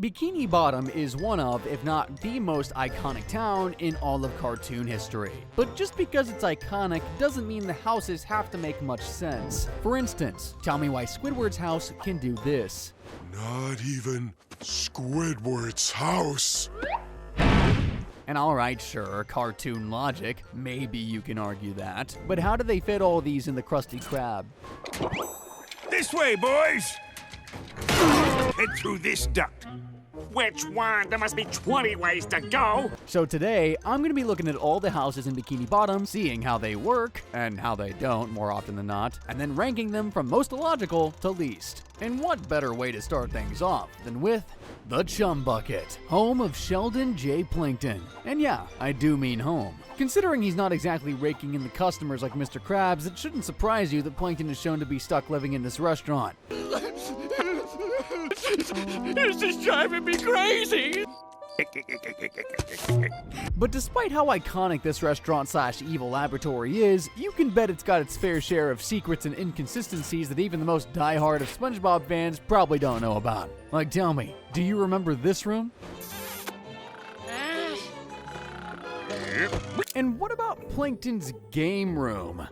Bikini Bottom is one of, if not the most iconic town in all of cartoon history. But just because it's iconic doesn't mean the houses have to make much sense. For instance, tell me why Squidward's house can do this. Not even Squidward's house. And alright, sure, cartoon logic, maybe you can argue that. But how do they fit all these in the Krusty Krab? This way, boys! Head through this duct. Which one? There must be 20 ways to go. So today, I'm going to be looking at all the houses in Bikini Bottom, seeing how they work, and how they don't more often than not, and then ranking them from most illogical to least. And what better way to start things off than with the Chum Bucket, home of Sheldon J. Plankton. And yeah, I do mean home. Considering he's not exactly raking in the customers like Mr. Krabs, it shouldn't surprise you that Plankton is shown to be stuck living in this restaurant. This is driving me crazy. But despite how iconic this restaurant/evil laboratory is, you can bet it's got its fair share of secrets and inconsistencies that even the most diehard of SpongeBob fans probably don't know about. Like, tell me, do you remember this room? And what about Plankton's game room?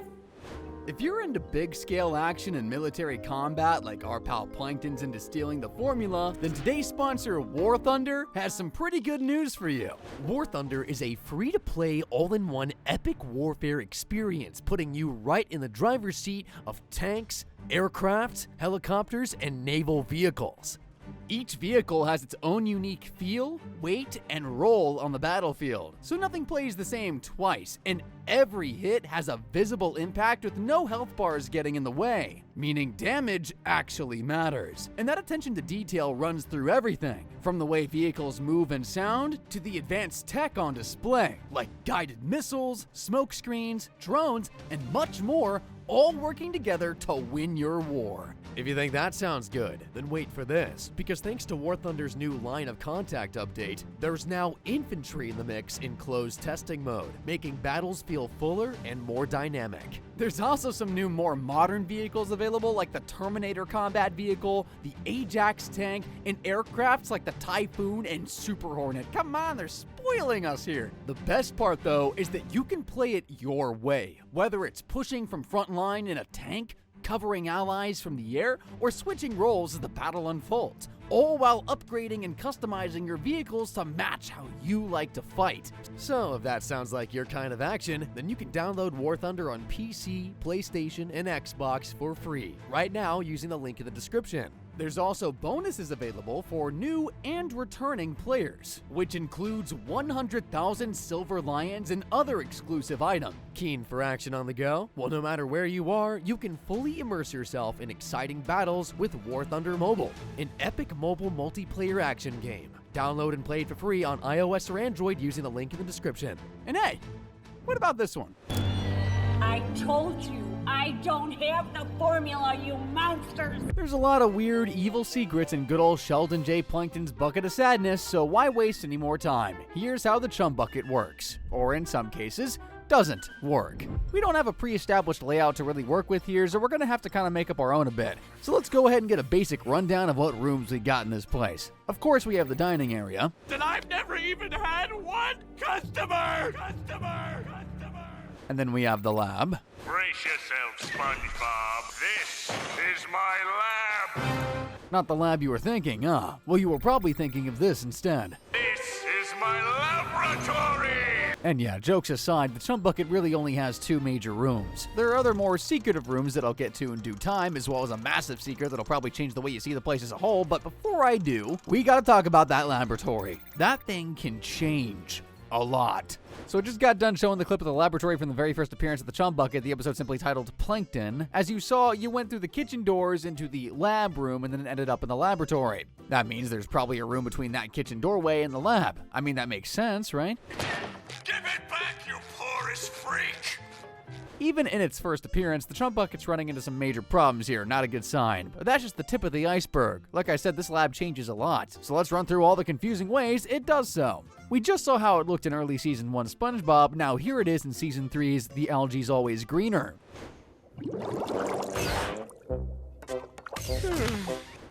If you're into big-scale action and military combat like our pal Plankton's into stealing the formula, then today's sponsor, War Thunder, has some pretty good news for you. War Thunder is a free-to-play, all-in-one epic warfare experience, putting you right in the driver's seat of tanks, aircrafts, helicopters, and naval vehicles. Each vehicle has its own unique feel, weight, and role on the battlefield, so nothing plays the same twice, and every hit has a visible impact with no health bars getting in the way, meaning damage actually matters. And that attention to detail runs through everything, from the way vehicles move and sound to the advanced tech on display, like guided missiles, smoke screens, drones, and much more, all working together to win your war. If you think that sounds good, then wait for this, because thanks to War Thunder's new line of contact update, there's now infantry in the mix in closed testing mode, making battles feel fuller and more dynamic. There's also some new, more modern vehicles available, like the Terminator combat vehicle, the Ajax tank, and aircrafts like the Typhoon and Super Hornet. Come on, they're spoiling us here. The best part, though, is that you can play it your way, whether it's pushing from front line in a tank, covering allies from the air, or switching roles as the battle unfolds, all while upgrading and customizing your vehicles to match how you like to fight. So if that sounds like your kind of action, then you can download War Thunder on PC, PlayStation, and Xbox for free right now using the link in the description. There's also bonuses available for new and returning players, which includes 100,000 silver lions and other exclusive items. Keen for action on the go? Well, no matter where you are, you can fully immerse yourself in exciting battles with War Thunder Mobile, an epic mobile multiplayer action game. Download and play it for free on iOS or Android using the link in the description. And hey, what about this one? I told you, I don't have the formula, you monsters! There's a lot of weird, evil secrets in good old Sheldon J. Plankton's bucket of sadness, so why waste any more time? Here's how the Chum Bucket works. Or in some cases, doesn't work. We don't have a pre-established layout to really work with here, so we're gonna have to kind of make up our own a bit. So let's go ahead and get a basic rundown of what rooms we got in this place. Of course, we have the dining area. And I've never even had one customer! And then we have the lab. Brace yourself, SpongeBob. This is my lab. Not the lab you were thinking, huh? Well, you were probably thinking of this instead. This is my laboratory. And yeah, jokes aside, the Chum Bucket really only has two major rooms. There are other more secretive rooms that I'll get to in due time, as well as a massive secret that'll probably change the way you see the place as a whole, but before I do, we gotta talk about that laboratory. That thing can change a lot. So I just got done showing the clip of the laboratory from the very first appearance of the Chum Bucket, the episode simply titled Plankton. As you saw, you went through the kitchen doors into the lab room and then ended up in the laboratory. That means there's probably a room between that kitchen doorway and the lab. I mean, that makes sense, right? Give it back, you porous freak. Even in its first appearance, the Chum Bucket's running into some major problems here, not a good sign. But that's just the tip of the iceberg. Like I said, this lab changes a lot, so let's run through all the confusing ways it does so. We just saw how it looked in early Season 1 SpongeBob, now here it is in Season 3's The Algae's Always Greener.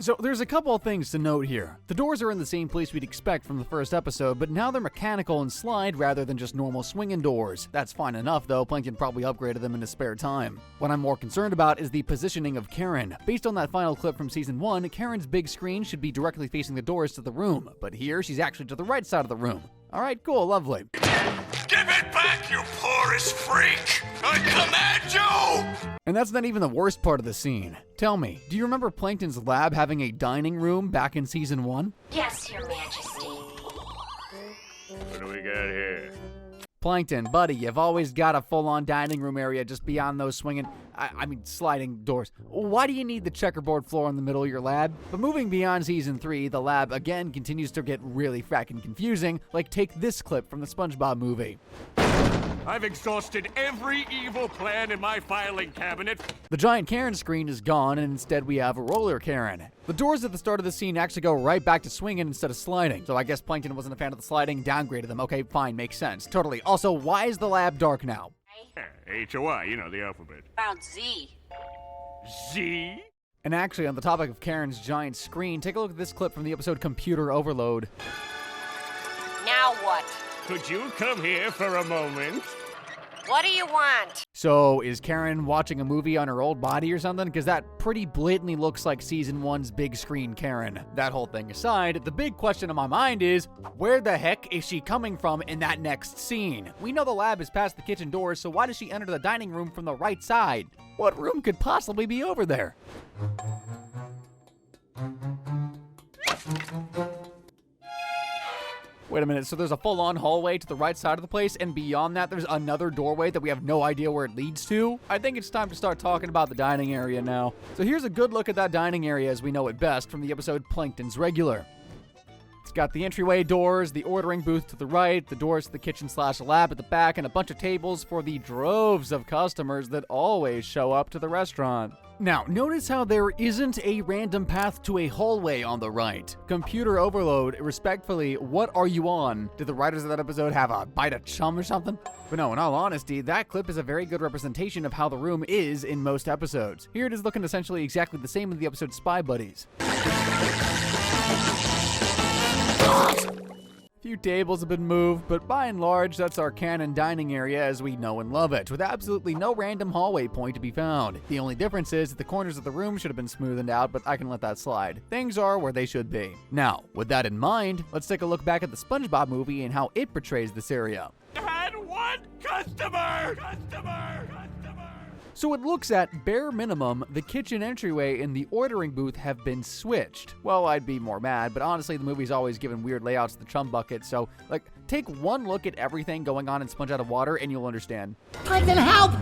So there's a couple of things to note here. The doors are in the same place we'd expect from the first episode, but now they're mechanical and slide rather than just normal swinging doors. That's fine enough though, Plankton probably upgraded them in his spare time. What I'm more concerned about is the positioning of Karen. Based on that final clip from season 1, Karen's big screen should be directly facing the doors to the room, but here she's actually to the right side of the room. Alright, cool, lovely. Give it back, you porous freak! I command you! And that's not even the worst part of the scene. Tell me, do you remember Plankton's lab having a dining room back in season 1? Yes, Your Majesty. What do we got here? Plankton, buddy, you've always got a full-on dining room area just beyond those swinging, sliding doors. Why do you need the checkerboard floor in the middle of your lab? But moving beyond season 3, the lab again continues to get really frackin' confusing, like take this clip from the SpongeBob movie. I've exhausted every evil plan in my filing cabinet. The giant Karen screen is gone, and instead we have a roller Karen. The doors at the start of the scene actually go right back to swinging instead of sliding. So I guess Plankton wasn't a fan of the sliding, downgraded them. Okay, fine, makes sense. Totally. Also, why is the lab dark now? H-O-I, you know, the alphabet. About Z. Z? And actually, on the topic of Karen's giant screen, take a look at this clip from the episode Computer Overload. Now what? Could you come here for a moment? What do you want? So, is Karen watching a movie on her old body or something? Because that pretty blatantly looks like season 1's big screen Karen. That whole thing aside, the big question on my mind is, where the heck is she coming from in that next scene? We know the lab is past the kitchen doors, so why does she enter the dining room from the right side? What room could possibly be over there? Wait a minute, so there's a full-on hallway to the right side of the place, and beyond that there's another doorway that we have no idea where it leads to? I think it's time to start talking about the dining area now. So here's a good look at that dining area as we know it best from the episode Plankton's Regular. It's got the entryway doors, the ordering booth to the right, the doors to the kitchen/lab at the back, and a bunch of tables for the droves of customers that always show up to the restaurant. Now, notice how there isn't a random path to a hallway on the right. Computer Overload, respectfully, what are you on? Did the writers of that episode have a bite of chum or something? But no, in all honesty, that clip is a very good representation of how the room is in most episodes. Here it is looking essentially exactly the same in the episode Spy Buddies. A few tables have been moved, but by and large, that's our canon dining area as we know and love it, with absolutely no random hallway point to be found. The only difference is that the corners of the room should have been smoothened out, but I can let that slide. Things are where they should be. Now, with that in mind, let's take a look back at the SpongeBob movie and how it portrays this area. Had one customer! So it looks at, bare minimum, the kitchen entryway and the ordering booth have been switched. Well, I'd be more mad, but honestly, the movie's always given weird layouts to the chum bucket, so, take one look at everything going on in Sponge Out of Water and you'll understand. Plankton, help!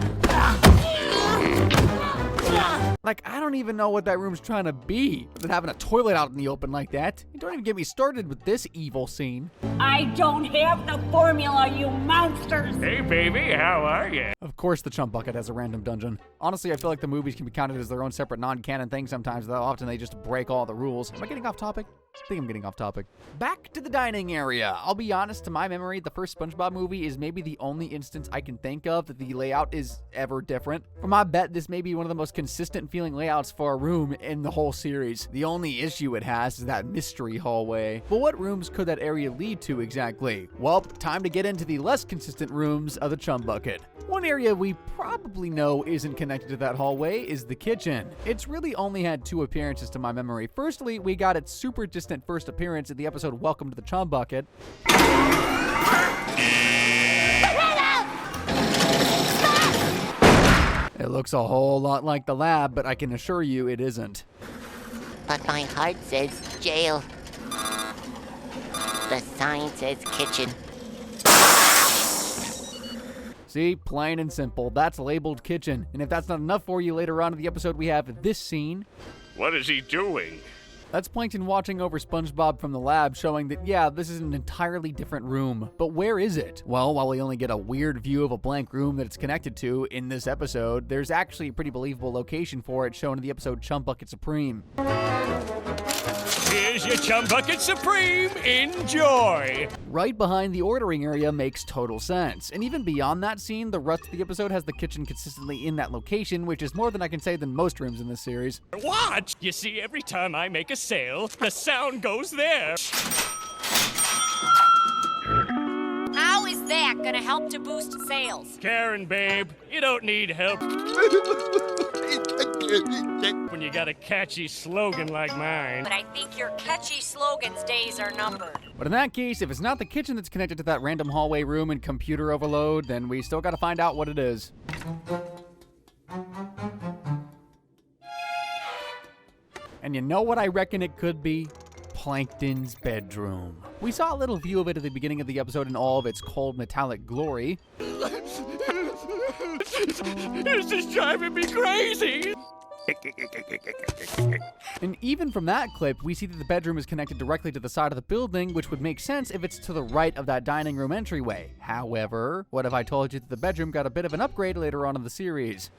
I don't even know what that room's trying to be, than having a toilet out in the open like that. You don't even get me started with this evil scene. I don't have the formula, you monsters! Hey, baby, how are you? Of course the chump bucket has a random dungeon. Honestly, I feel like the movies can be counted as their own separate non-canon thing sometimes, though often they just break all the rules. Am I getting off topic? I think I'm getting off topic. Back to the dining area. I'll be honest, to my memory, the first SpongeBob movie is maybe the only instance I can think of that the layout is ever different. For my bet, this may be one of the most consistent feeling layouts for a room in the whole series. The only issue it has is that mystery hallway. But what rooms could that area lead to exactly? Well, time to get into the less consistent rooms of the chum bucket. One area we probably know isn't connected to that hallway is the kitchen. It's really only had 2 appearances to my memory. Firstly, we got its super distant first appearance in the episode Welcome to the Chum Bucket. It looks a whole lot like the lab, but I can assure you it isn't. But my heart says jail. The sign says kitchen. See, plain and simple, that's labeled kitchen. And if that's not enough for you, later on in the episode we have this scene. What is he doing? That's Plankton watching over SpongeBob from the lab, showing that, yeah, this is an entirely different room. But where is it? Well, while we only get a weird view of a blank room that it's connected to in this episode, there's actually a pretty believable location for it shown in the episode Chum Bucket Supreme. Here's your Chum Bucket Supreme. Enjoy. Right behind the ordering area makes total sense. And even beyond that scene, the rest of the episode has the kitchen consistently in that location, which is more than I can say than most rooms in this series. Watch! You see, every time I make a sale, the sound goes there. How is that gonna help to boost sales? Karen, babe, you don't need help when you got a catchy slogan like mine. But I think your catchy slogans days are numbered. But in that case, if it's not the kitchen that's connected to that random hallway room and computer overload, then we still gotta find out what it is. And you know what I reckon it could be? Plankton's bedroom. We saw a little view of it at the beginning of the episode in all of its cold metallic glory. This is driving me crazy! And even from that clip, we see that the bedroom is connected directly to the side of the building, which would make sense if it's to the right of that dining room entryway. However, what if I told you that the bedroom got a bit of an upgrade later on in the series?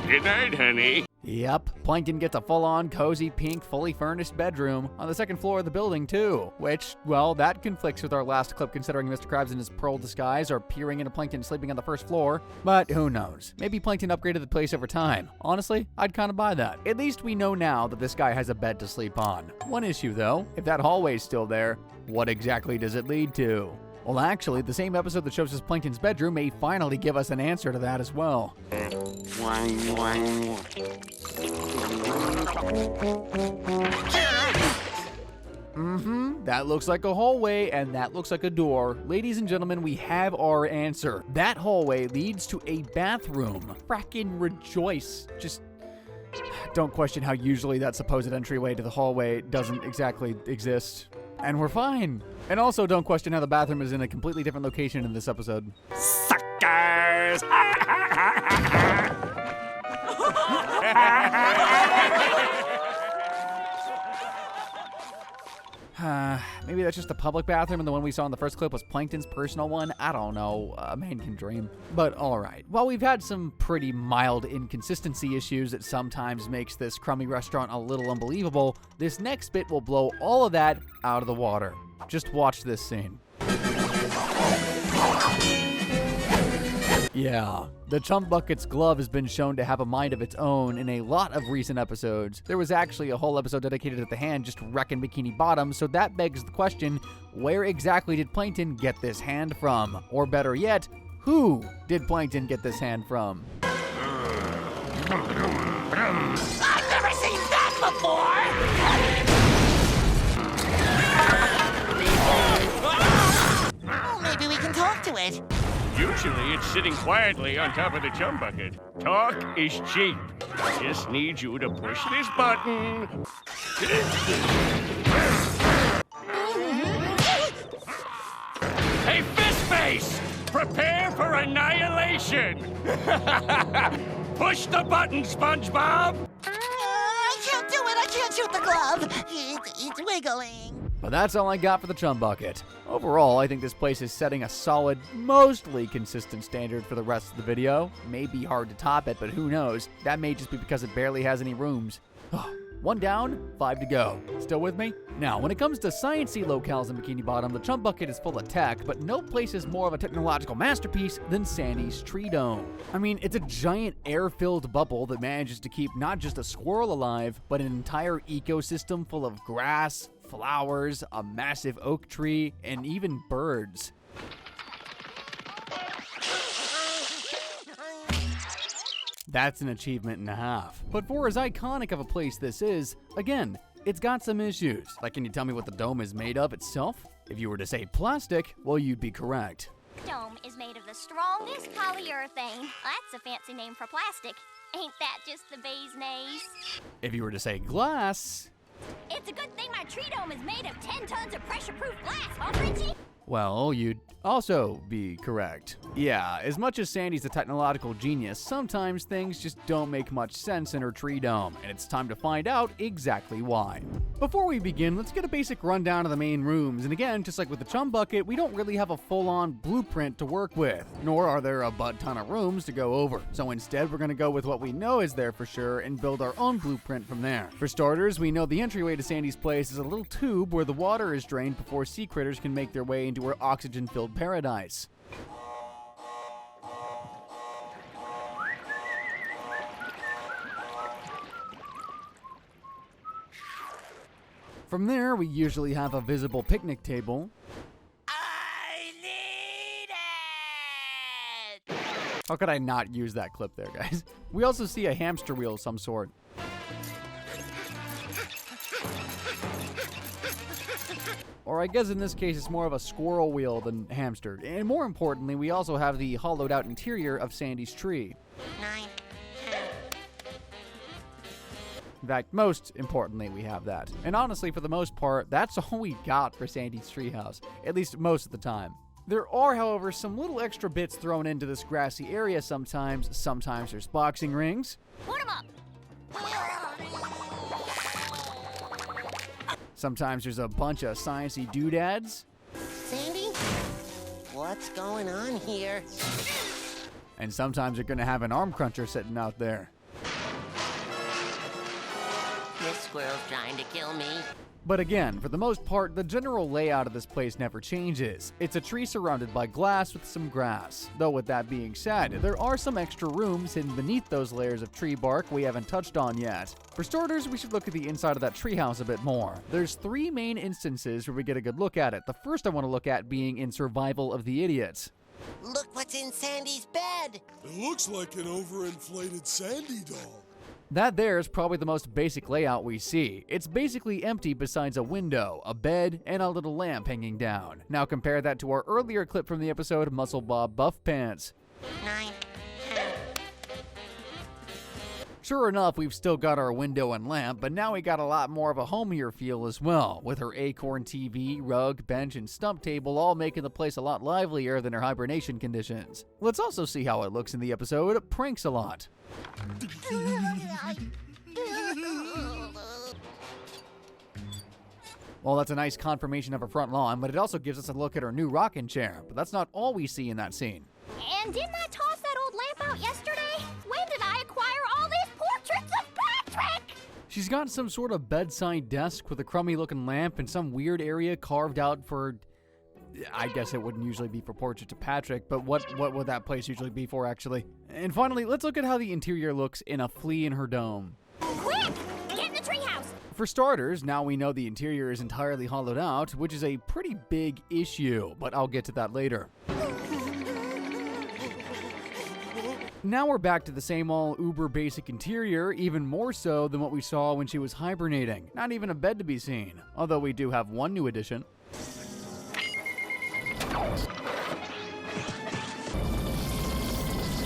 Good night, honey. Yep, Plankton gets a full-on, cozy, pink, fully furnished bedroom on the second floor of the building, too. Which, well, that conflicts with our last clip considering Mr. Krabs in his pearl disguise or peering into Plankton sleeping on the first floor. But who knows? Maybe Plankton upgraded the place over time. Honestly, I'd kind of buy that. At least we know now that this guy has a bed to sleep on. One issue, though, if that hallway's still there, what exactly does it lead to? Well, actually, the same episode that shows us Plankton's bedroom may finally give us an answer to that as well. That looks like a hallway, and that looks like a door. Ladies and gentlemen, we have our answer. That hallway leads to a bathroom. Frackin' rejoice. Just don't question how usually that supposed entryway to the hallway doesn't exactly exist. And we're fine. And also don't question how the bathroom is in a completely different location in this episode. Suckers! Maybe that's just a public bathroom and the one we saw in the first clip was Plankton's personal one? I don't know. A man can dream. But alright. While we've had some pretty mild inconsistency issues that sometimes makes this crummy restaurant a little unbelievable, this next bit will blow all of that out of the water. Just watch this scene. Yeah, the Chum Bucket's glove has been shown to have a mind of its own in a lot of recent episodes. There was actually a whole episode dedicated to the hand just wrecking Bikini Bottom, so that begs the question, where exactly did Plankton get this hand from? Or better yet, who did Plankton get this hand from? I've never seen that before! Oh, maybe we can talk to it. Usually it's sitting quietly on top of the Chum Bucket. Talk is cheap. I just need you to push this button. Hey, Fistface! Prepare for annihilation! Push the button, SpongeBob! I can't do it. I can't shoot the glove. It's wiggling. But that's all I got for the Chum Bucket. Overall, I think this place is setting a solid, mostly consistent standard for the rest of the video. May be hard to top it, but who knows? That may just be because it barely has any rooms. 1 down, 5 to go. Still with me? Now, when it comes to sciencey locales in Bikini Bottom, the Chum Bucket is full of tech, but no place is more of a technological masterpiece than Sandy's tree dome. I mean, it's a giant air-filled bubble that manages to keep not just a squirrel alive, but an entire ecosystem full of grass, flowers, a massive oak tree, and even birds. That's an achievement and a half. But for as iconic of a place this is, again, it's got some issues. Like, can you tell me what the dome is made of itself? If you were to say plastic, well, you'd be correct. Dome is made of the strongest polyurethane. That's a fancy name for plastic. Ain't that just the bee's knees? If you were to say glass... It's a good thing my tree dome is made of 10 tons of pressure-proof glass, huh, Frenchie? Well, you'd also be correct. Yeah, as much as Sandy's a technological genius, sometimes things just don't make much sense in her tree dome, and it's time to find out exactly why. Before we begin, let's get a basic rundown of the main rooms, and again, just like with the chum bucket, we don't really have a full-on blueprint to work with, nor are there a butt ton of rooms to go over. So instead, we're gonna go with what we know is there for sure and build our own blueprint from there. For starters, we know the entryway to Sandy's place is a little tube where the water is drained before sea critters can make their way into her oxygen-filled paradise. From there, we usually have a visible picnic table. I need it! How could I not use that clip there, guys? We also see a hamster wheel of some sort. Or I guess in this case it's more of a squirrel wheel than hamster. And more importantly, we also have the hollowed out interior of Sandy's tree. 9, 10. In fact, most importantly, we have that. And honestly, for the most part, that's all we got for Sandy's treehouse, at least most of the time. There are, however, some little extra bits thrown into this grassy area sometimes. Sometimes there's boxing rings. Put 'em up. Sometimes there's a bunch of sciencey doodads. Sandy? What's going on here? And sometimes you're gonna have an arm cruncher sitting out there. This squirrel's trying to kill me. But again, for the most part, the general layout of this place never changes. It's a tree surrounded by glass with some grass. Though with that being said, there are some extra rooms hidden beneath those layers of tree bark we haven't touched on yet. For starters, we should look at the inside of that treehouse a bit more. There's 3 main instances where we get a good look at it. The first I want to look at being in Survival of the Idiots. Look what's in Sandy's bed. It looks like an overinflated Sandy doll. That there is probably the most basic layout we see. It's basically empty besides a window, a bed, and a little lamp hanging down. Now compare that to our earlier clip from the episode Muscle Bob Buff Pants. 9, 10. Sure enough, we've still got our window and lamp, but now we got a lot more of a homier feel as well, with her acorn TV, rug, bench, and stump table all making the place a lot livelier than her hibernation conditions. Let's also see how it looks in the episode Pranks a Lot. Well, that's a nice confirmation of her front lawn, but it also gives us a look at her new rocking chair. But that's not all we see in that scene. And didn't I toss that old lamp out yesterday? When did I acquire all these portraits of Patrick? She's got some sort of bedside desk with a crummy looking lamp and some weird area carved out for... I guess it wouldn't usually be for portraits of Patrick, but what would that place usually be for, actually? And finally, let's look at how the interior looks in A Flea in Her Dome. Quick! Get in the treehouse! For starters, now we know the interior is entirely hollowed out, which is a pretty big issue, but I'll get to that later. Now we're back to the same old uber basic interior, even more so than what we saw when she was hibernating. Not even a bed to be seen, although we do have one new addition.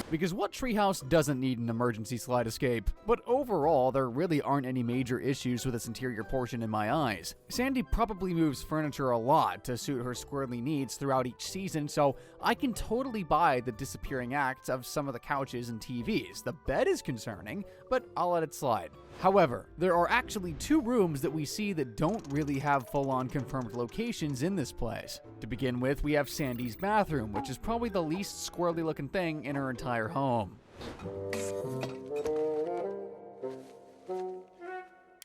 Because what treehouse doesn't need an emergency slide escape? But overall, there really aren't any major issues with its interior portion in my eyes. Sandy probably moves furniture a lot to suit her squirrely needs throughout each season, so I can totally buy the disappearing acts of some of the couches and TVs. The bed is concerning, but I'll let it slide. However, there are actually 2 rooms that we see that don't really have full-on confirmed locations in this place. To begin with, we have Sandy's bathroom, which is probably the least squirrely looking thing in her entire home.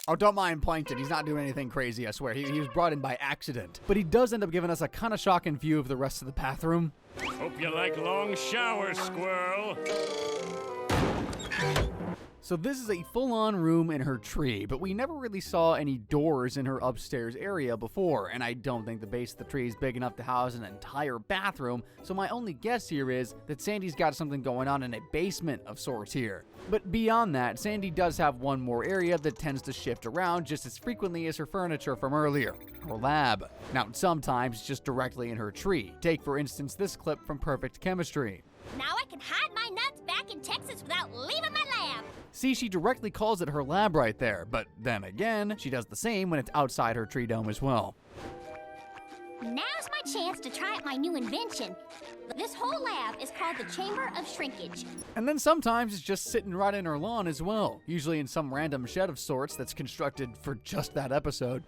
Oh, don't mind Plankton. He's not doing anything crazy, I swear. He was brought in by accident. But he does end up giving us a kind of shocking view of the rest of the bathroom. Hope you like long showers, squirrel. So this is a full-on room in her tree, but we never really saw any doors in her upstairs area before, and I don't think the base of the tree is big enough to house an entire bathroom, so my only guess here is that Sandy's got something going on in a basement of sorts here. But beyond that, Sandy does have one more area that tends to shift around just as frequently as her furniture from earlier, her lab. Now, sometimes just directly in her tree. Take, for instance, this clip from Perfect Chemistry. Now I can hide my nuts back in Texas without leaving my lab. See, she directly calls it her lab right there, but then again, she does the same when it's outside her tree dome as well. Now's my my chance to try out my new invention. This whole lab is called the Chamber of Shrinkage. And then sometimes it's just sitting right in her lawn as well, usually in some random shed of sorts that's constructed for just that episode.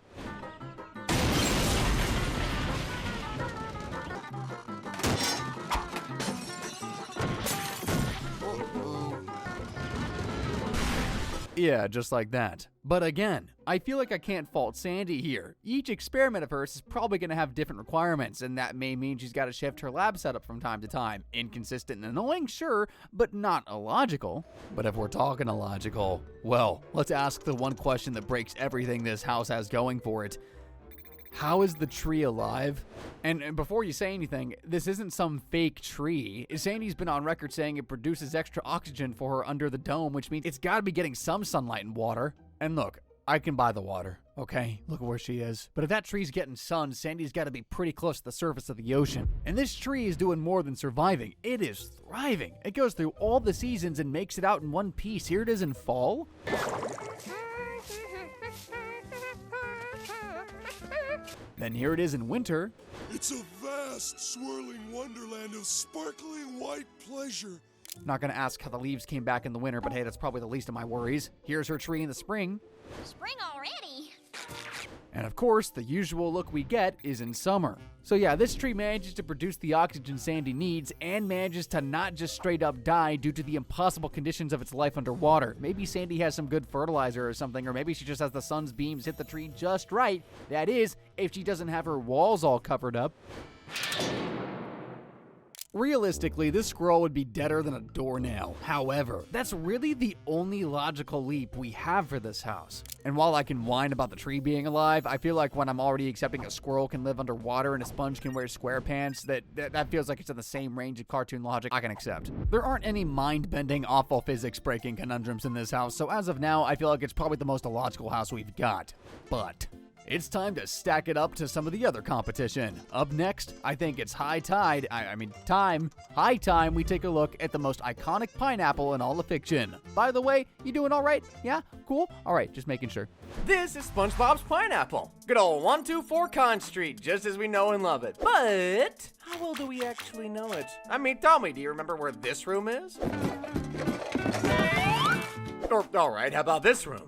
Yeah, just like that. But again, I feel like I can't fault Sandy here. Each experiment of hers is probably going to have different requirements, and that may mean she's got to shift her lab setup from time to time. Inconsistent and annoying, sure, but not illogical. But if we're talking illogical, well, let's ask the one question that breaks everything this house has going for it. How is the tree alive? And before you say anything, this isn't some fake tree. Sandy's been on record saying it produces extra oxygen for her under the dome, which means it's gotta be getting some sunlight and water. And look, I can buy the water, okay? Look at where she is. But if that tree's getting sun, Sandy's gotta be pretty close to the surface of the ocean. And this tree is doing more than surviving. It is thriving. It goes through all the seasons and makes it out in one piece. Here it is in fall. Then here it is in winter. It's a vast, swirling wonderland of sparkling white pleasure. Not gonna ask how the leaves came back in the winter, but hey, that's probably the least of my worries. Here's her tree in the spring. Spring already? And of course, the usual look we get is in summer. So yeah, this tree manages to produce the oxygen Sandy needs and manages to not just straight up die due to the impossible conditions of its life underwater. Maybe Sandy has some good fertilizer or something, or maybe she just has the sun's beams hit the tree just right. That is, if she doesn't have her walls all covered up. Realistically, this squirrel would be deader than a doornail. However, that's really the only logical leap we have for this house. And while I can whine about the tree being alive, I feel like when I'm already accepting a squirrel can live underwater and a sponge can wear square pants, that feels like it's in the same range of cartoon logic I can accept. There aren't any mind-bending, awful physics-breaking conundrums in this house, so as of now, I feel like it's probably the most illogical house we've got. But it's time to stack it up to some of the other competition. Up next, I think it's high time we take a look at the most iconic pineapple in all of fiction. By the way, you doing all right? Yeah? Cool? All right, just making sure. This is SpongeBob's pineapple. Good old 124 Con Street, just as we know and love it. But how well do we actually know it? I mean, tell me, do you remember where this room is? Or, all right, how about this room?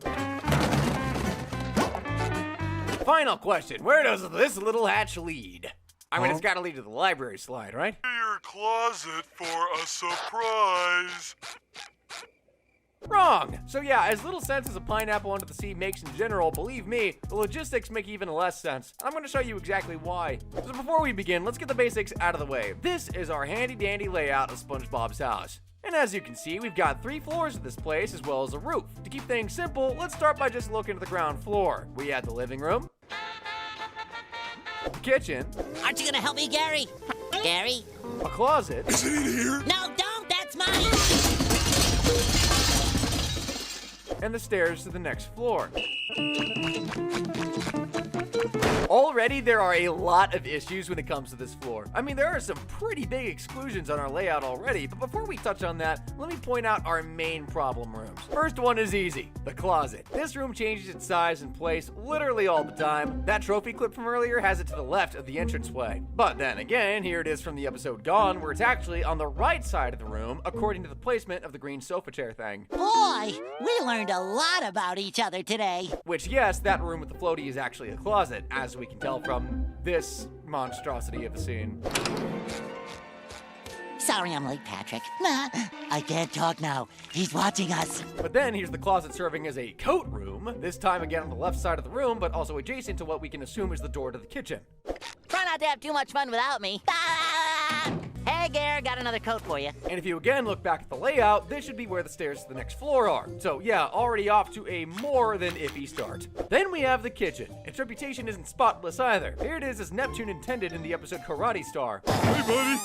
Final question, where does this little hatch lead? I mean, it's gotta lead to the library slide, right? Your closet for a surprise. Wrong! So yeah, as little sense as a pineapple under the sea makes in general, believe me, the logistics make even less sense. I'm gonna show you exactly why. So before we begin, let's get the basics out of the way. This is our handy dandy layout of SpongeBob's house. And as you can see, we've got 3 floors of this place as well as a roof. To keep things simple, let's start by just looking at the ground floor. We have the living room, kitchen, Aren't you gonna help me, Gary? Gary? a closet, Is it in here? No, don't! That's mine! and the stairs to the next floor. Already, there are a lot of issues when it comes to this floor. I mean, there are some pretty big exclusions on our layout already, but before we touch on that, let me point out our main problem rooms. First one is easy, the closet. This room changes its size and place literally all the time. That trophy clip from earlier has it to the left of the entranceway. But then again, here it is from the episode Gone, where it's actually on the right side of the room, according to the placement of the green sofa chair thing. Boy, we learned a lot about each other today. Which, yes, that room with the floaty is actually a closet, as we can tell from this monstrosity of a scene. Sorry I'm late, Patrick. Nah, I can't talk now. He's watching us. But then here's the closet serving as a coat room, this time again on the left side of the room, but also adjacent to what we can assume is the door to the kitchen. Try not to have too much fun without me. Ah! Hey, Gare, got another coat for you. And if you again look back at the layout, this should be where the stairs to the next floor are. So yeah, already off to a more than iffy start. Then we have the kitchen. Its reputation isn't spotless either. Here it is as Neptune intended in the episode Karate Star. Hey, buddy.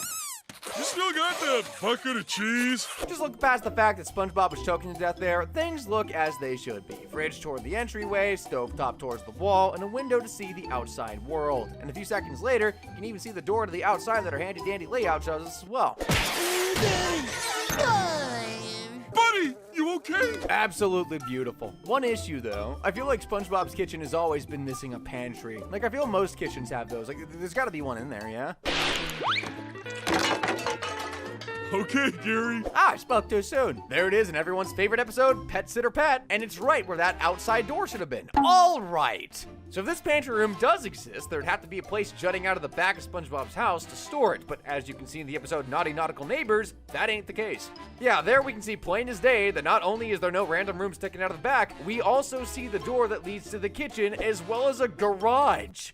You still got that bucket of cheese? Just look past the fact that SpongeBob was choking to death there, things look as they should be. Fridge toward the entryway, stovetop towards the wall, and a window to see the outside world. And a few seconds later, you can even see the door to the outside that our handy dandy layout shows us as well. Buddy, you okay? Absolutely beautiful. One issue though, I feel like SpongeBob's kitchen has always been missing a pantry. Like I feel most kitchens have those. Like there's gotta be one in there, yeah? Okay, Gary. I spoke too soon. There it is in everyone's favorite episode, Pet Sitter Pet, and it's right where that outside door should have been. All right. So if this pantry room does exist, there'd have to be a place jutting out of the back of SpongeBob's house to store it, but as you can see in the episode Naughty Nautical Neighbors, that ain't the case. Yeah, there we can see plain as day that not only is there no random room sticking out of the back, we also see the door that leads to the kitchen as well as a garage.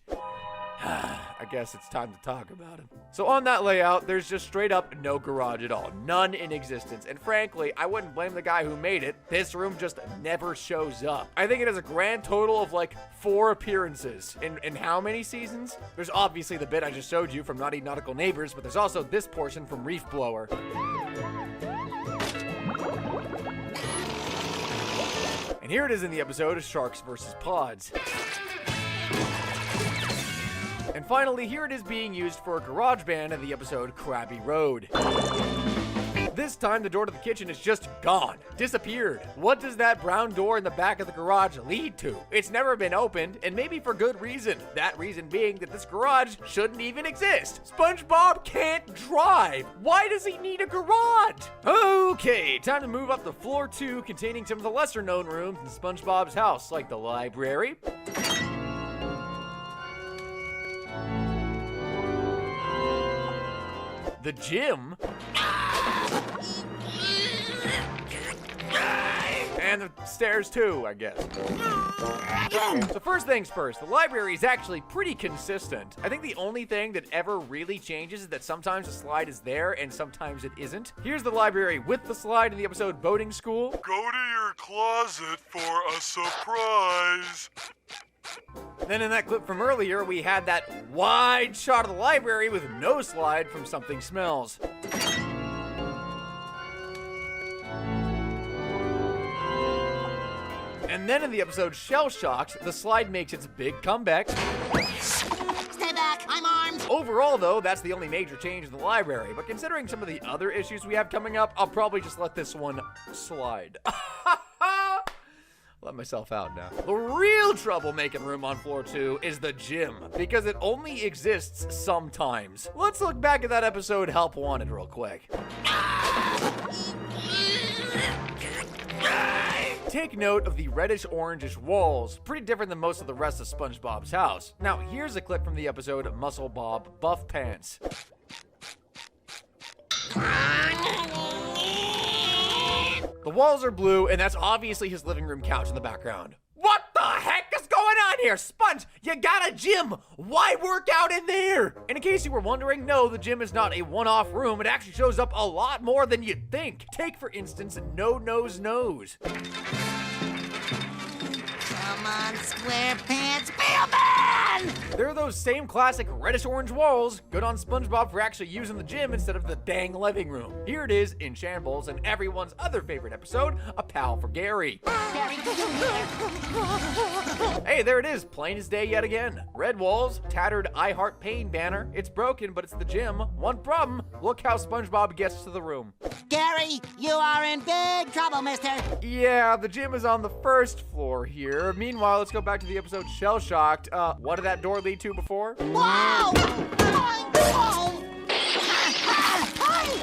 I guess it's time to talk about it. So on that layout, there's just straight up no garage at all. None in existence. And frankly, I wouldn't blame the guy who made it. This room just never shows up. I think it has a grand total of like 4 appearances. In how many seasons? There's obviously the bit I just showed you from Naughty Nautical Neighbors, but there's also this portion from Reef Blower. And here it is in the episode of Sharks vs. Pods. And finally, here it is being used for a garage band in the episode Krabby Road. This time, the door to the kitchen is just gone, disappeared. What does that brown door in the back of the garage lead to? It's never been opened, and maybe for good reason. That reason being that this garage shouldn't even exist. SpongeBob can't drive. Why does he need a garage? Okay, time to move up to floor 2, containing some of the lesser known rooms in SpongeBob's house, like the library, the gym, and the stairs too, I guess. So first things first, the library is actually pretty consistent. I think the only thing that ever really changes is that sometimes the slide is there and sometimes it isn't. Here's the library with the slide in the episode Boating School. Go to your closet for a surprise. Then in that clip from earlier, we had that wide shot of the library with no slide from Something Smells. And then in the episode Shell Shocked, the slide makes its big comeback. Stay back, I'm armed. Overall, though, that's the only major change in the library. But considering some of the other issues we have coming up, I'll probably just let this one slide. Let myself out now. The real trouble-making room on floor 2 is the gym, because it only exists sometimes. Let's look back at that episode Help Wanted real quick. Take note of the reddish-orangish walls, pretty different than most of the rest of SpongeBob's house. Now, here's a clip from the episode Muscle Bob Buff Pants. The walls are blue, and that's obviously his living room couch in the background. What the heck is going on here? Sponge, you got a gym. Why work out in there? And in case you were wondering, no, the gym is not a one-off room. It actually shows up a lot more than you'd think. Take, for instance, No Nose Nose. Come on, SquarePants, be a man! There are those same classic reddish-orange walls. Good on SpongeBob for actually using the gym instead of the dang living room. Here it is in shambles and everyone's other favorite episode, A Pal for Gary. Hey, there it is, plain as day yet again. Red walls, tattered I Heart Pain banner. It's broken, but it's the gym. One problem, look how SpongeBob gets to the room. Gary, you are in big trouble, mister. Yeah, the gym is on the first floor here. Meanwhile, let's go back to the episode Shell Shocked. What did that door lead to before? Whoa!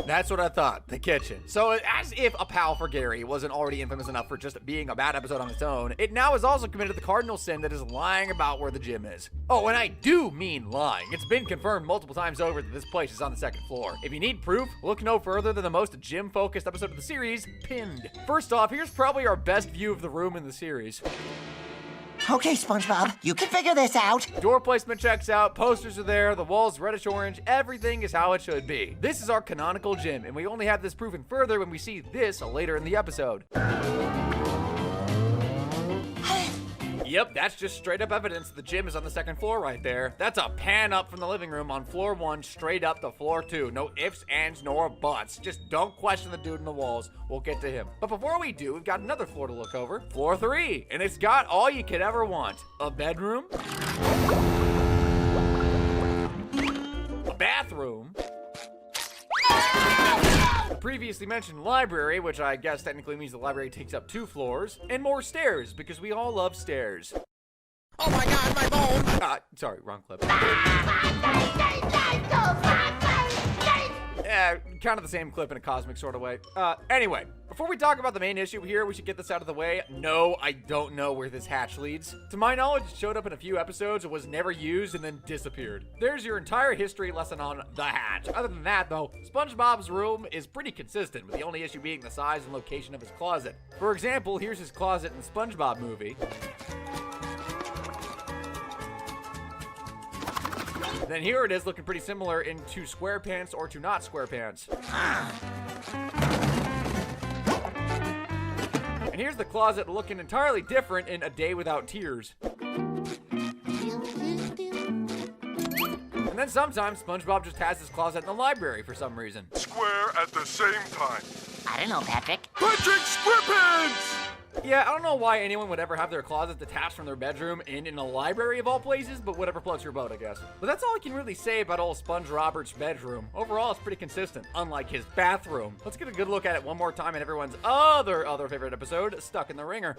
That's what I thought, the kitchen. So as if A Pal for Gary wasn't already infamous enough for just being a bad episode on its own, it now has also committed the cardinal sin that is lying about where the gym is. Oh, and I do mean lying. It's been confirmed multiple times over that this place is on the second floor. If you need proof, look no further than the most gym-focused episode of the series, Pinned. First off, here's probably our best view of the room in the series. Okay, SpongeBob, you can figure this out. Door placement checks out, posters are there, the walls reddish orange, everything is how it should be. This is our canonical gym, and we only have this proven further when we see this later in the episode. Yep, that's just straight up evidence the gym is on the second floor right there. That's a pan up from the living room on floor 1 straight up to floor 2. No ifs, ands, nor buts. Just don't question the dude in the walls. We'll get to him. But before we do, we've got another floor to look over. Floor 3. And it's got all you could ever want. A bedroom. A bathroom. previously mentioned library, which I guess technically means the library takes up 2 floors, and more stairs, because we all love stairs. Oh my god, my bone! Sorry, wrong clip. Kind of the same clip in a cosmic sort of way. Anyway, before we talk about the main issue here, we should get this out of the way. No, I don't know where this hatch leads. To my knowledge, it showed up in a few episodes, it was never used, and then disappeared. There's your entire history lesson on the hatch. Other than that, though, SpongeBob's room is pretty consistent, with the only issue being the size and location of his closet. For example, here's his closet in the SpongeBob movie. Then here it is looking pretty similar in To SquarePants or To Not SquarePants. And here's the closet looking entirely different in A Day Without Tears. And then sometimes SpongeBob just has his closet in the library for some reason. Square at the same time. I don't know, Patrick. Patrick SquarePants! Yeah, I don't know why anyone would ever have their closet detached from their bedroom and in a library of all places, but whatever floats your boat, I guess. But that's all I can really say about old Sponge Robert's bedroom. Overall, it's pretty consistent, unlike his bathroom. Let's get a good look at it one more time in everyone's other favorite episode, Stuck in the Ringer.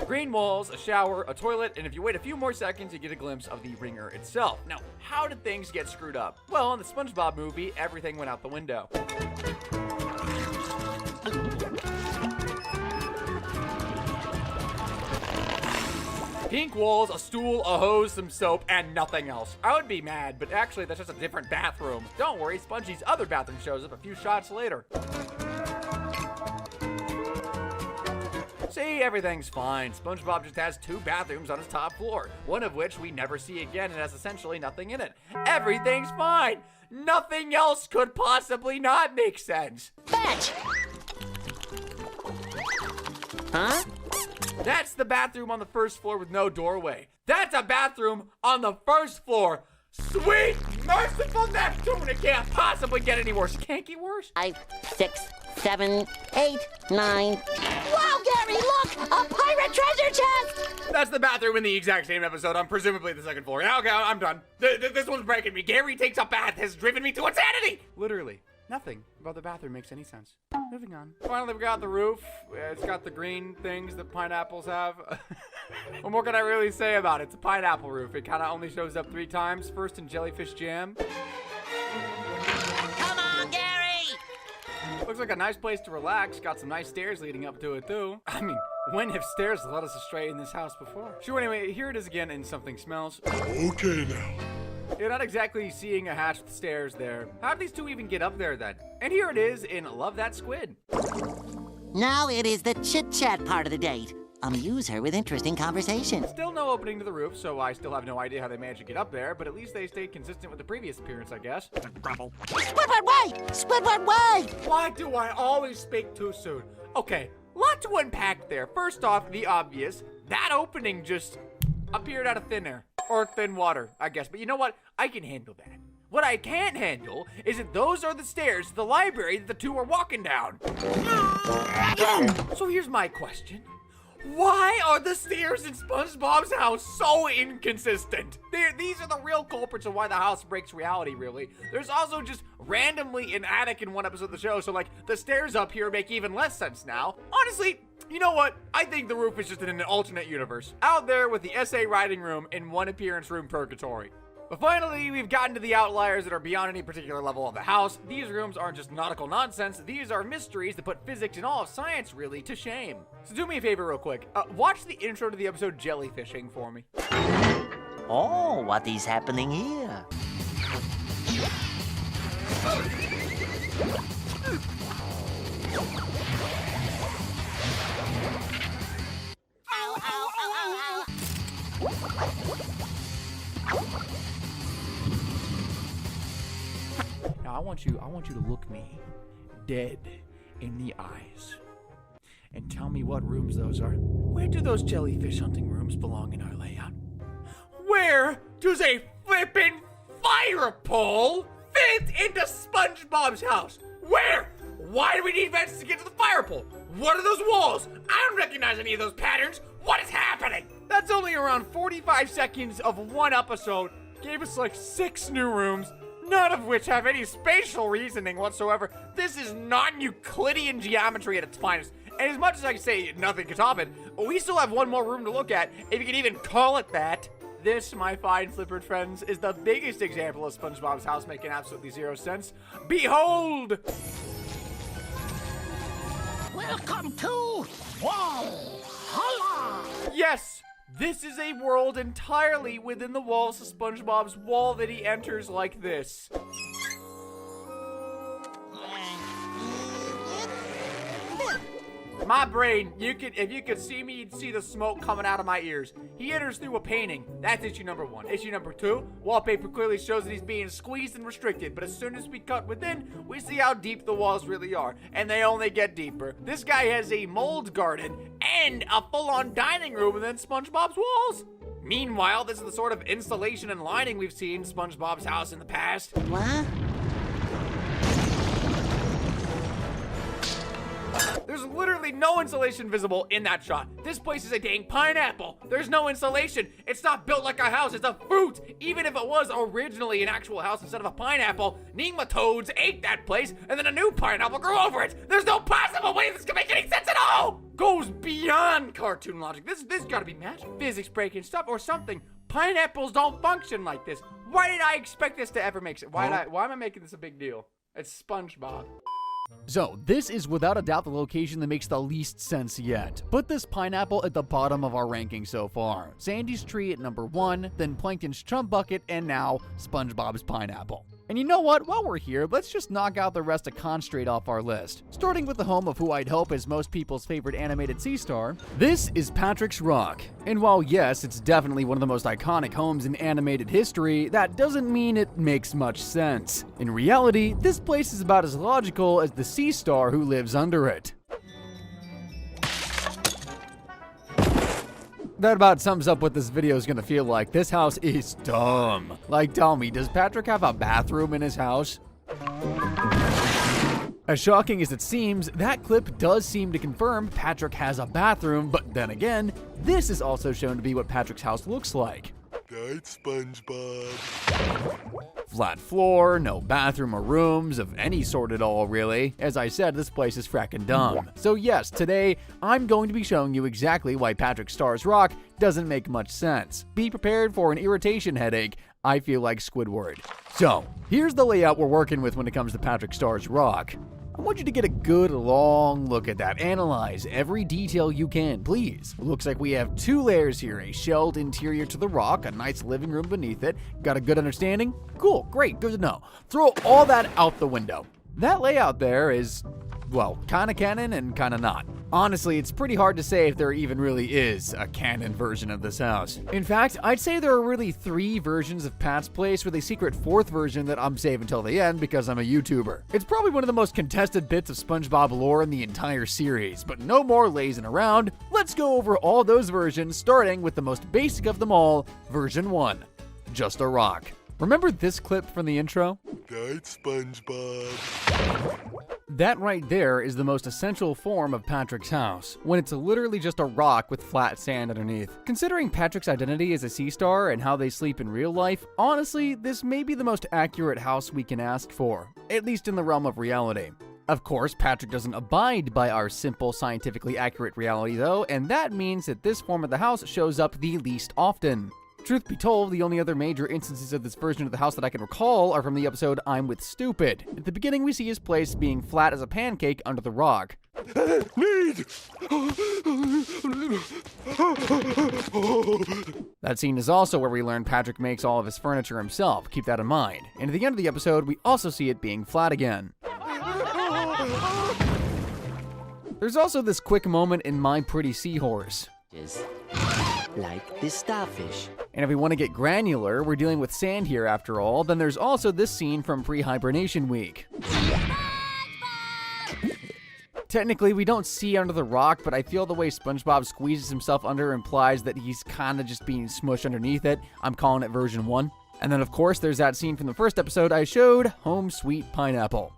Green walls, a shower, a toilet, and if you wait a few more seconds, you get a glimpse of the ringer itself. Now, how did things get screwed up? Well, in the SpongeBob movie, everything went out the window. Pink walls, a stool, a hose, some soap, and nothing else. I would be mad, but actually that's just a different bathroom. Don't worry, Spongie's other bathroom shows up a few shots later. See, everything's fine. SpongeBob just has 2 bathrooms on his top floor, one of which we never see again and has essentially nothing in it. Everything's fine! Nothing else could possibly not make sense. Fetch! Huh? That's the bathroom on the first floor with no doorway. That's a bathroom on the first floor. Sweet, merciful Neptune, it can't possibly get any worse. Can't get worse? 5, 6, 7, 8, 9. Wow, Gary, look! A pirate treasure chest! That's the bathroom in the exact same episode on presumably the second floor. Okay, I'm done. This one's breaking me. Gary takes a bath has driven me to insanity. Literally. Nothing about the bathroom makes any sense. Moving on. Finally, we got the roof. It's got the green things that pineapples have. What more can I really say about it? It's a pineapple roof. It kind of only shows up 3 times. First in jellyfish jam. Come on, Gary! Looks like a nice place to relax. Got some nice stairs leading up to it, too. I mean, when have stairs led us astray in this house before? Sure, anyway, here it is again in Something Smells. Okay now. You're not exactly seeing a hatch with stairs there. How did these 2 even get up there then? And here it is in Love That Squid. Now it is the chit-chat part of the date. Amuse her with interesting conversation. Still no opening to the roof, so I still have no idea how they managed to get up there, but at least they stayed consistent with the previous appearance, I guess. Squidward, wait! Squidward, wait! Why do I always speak too soon? Okay, lot to unpack there. First off, the obvious. That opening just appeared out of thin air. Or thin water, I guess. But you know what? I can handle that. What I can't handle is that those are the stairs to the library that the 2 are walking down. So here's my question. Why are the stairs in SpongeBob's house so inconsistent? These are the real culprits of why the house breaks reality, really. There's also just randomly an attic in one episode of the show, so like the stairs up here make even less sense now. Honestly, you know what? I think the roof is just in an alternate universe. Out there with the essay writing room in one appearance room purgatory. But finally, we've gotten to the outliers that are beyond any particular level of the house. These rooms aren't just nautical nonsense. These are mysteries that put physics and all of science, really, to shame. So do me a favor real quick. Watch the intro to the episode Jellyfishing for me. Oh, what is happening here? Ow, ow, ow, ow, ow. Now I want you to look me dead in the eyes and tell me what rooms those are. Where do those jellyfish hunting rooms belong in our layout? Where does a flippin' fire pole fit into SpongeBob's house? Where? Why do we need vents to get to the fire pole? What are those walls? I don't recognize any of those patterns. What is happening? That's only around 45 seconds of one episode. Gave us like 6 new rooms. none of which have any spatial reasoning whatsoever. This is non-Euclidean geometry at its finest. And as much as I say nothing can top it, we still have one more room to look at, if you can even call it that. This, my fine flippered friends, is the biggest example of SpongeBob's house making absolutely zero sense. Behold! Welcome to Valhalla! Yes! This is a world entirely within the walls of SpongeBob's wall that he enters like this. My brain, if you could see me, you'd see the smoke coming out of my ears. He enters through a painting. That's issue number 1. Issue number 2, wallpaper clearly shows that he's being squeezed and restricted, but as soon as we cut within, we see how deep the walls really are, and they only get deeper. This guy has a mold garden and a full-on dining room within SpongeBob's walls. Meanwhile, this is the sort of insulation and lining we've seen in SpongeBob's house in the past. What? There's literally no insulation visible in that shot. This place is a dang pineapple. There's no insulation. It's not built like a house. It's a fruit. Even if it was originally an actual house instead of a pineapple, nematodes ate that place and then a new pineapple grew over it. There's no possible way this can make any sense at all. Goes beyond cartoon logic. This gotta be magic. Physics breaking stuff or something. Pineapples don't function like this. Why did I expect this to ever make sense? Why am I making this a big deal? It's SpongeBob. So, this is without a doubt the location that makes the least sense yet. Put this pineapple at the bottom of our ranking so far. Sandy's tree at number 1, then Plankton's chum bucket, and now SpongeBob's pineapple. And you know what? While we're here, let's just knock out the rest of Constraight off our list. Starting with the home of who I'd hope is most people's favorite animated sea star, this is Patrick's Rock. And while yes, it's definitely one of the most iconic homes in animated history, that doesn't mean it makes much sense. In reality, this place is about as logical as the sea star who lives under it. That about sums up what this video is gonna feel like. This house is dumb. Like, tell me, does Patrick have a bathroom in his house? As shocking as it seems, that clip does seem to confirm Patrick has a bathroom, but then again, this is also shown to be what Patrick's house looks like. Night, SpongeBob. Flat floor, no bathroom or rooms of any sort at all, really. As I said, this place is frackin' dumb. So yes, today, I'm going to be showing you exactly why Patrick Star's Rock doesn't make much sense. Be prepared for an irritation headache. I feel like Squidward. So, here's the layout we're working with when it comes to Patrick Star's Rock. I want you to get a good long look at that. Analyze every detail you can, please. Looks like we have 2 layers here, a shelled interior to the rock, a nice living room beneath it. Got a good understanding? Cool, great, good to know. Throw all that out the window. That layout there is, well, kinda canon and kinda not. Honestly, it's pretty hard to say if there even really is a canon version of this house. In fact, I'd say there are really 3 versions of Pat's Place with a secret 4th version that I'm saving until the end because I'm a YouTuber. It's probably one of the most contested bits of SpongeBob lore in the entire series, but no more lazing around. Let's go over all those versions, starting with the most basic of them all, version 1. Just a rock. Remember this clip from the intro? Night, SpongeBob. That right there is the most essential form of Patrick's house, when it's literally just a rock with flat sand underneath. Considering Patrick's identity as a sea star and how they sleep in real life, honestly, this may be the most accurate house we can ask for, at least in the realm of reality. Of course, Patrick doesn't abide by our simple, scientifically accurate reality though, and that means that this form of the house shows up the least often. Truth be told, the only other major instances of this version of the house that I can recall are from the episode I'm with Stupid. At the beginning, we see his place being flat as a pancake under the rock. Need! That scene is also where we learn Patrick makes all of his furniture himself, keep that in mind. And at the end of the episode, we also see it being flat again. There's also this quick moment in My Pretty Seahorse. Like this starfish. And if we want to get granular, we're dealing with sand here after all, then there's also this scene from Pre-Hibernation Week. Technically, we don't see under the rock, but I feel the way SpongeBob squeezes himself under implies that he's kind of just being smushed underneath it. I'm calling it version 1. And then, of course, there's that scene from the first episode I showed, Home Sweet Pineapple.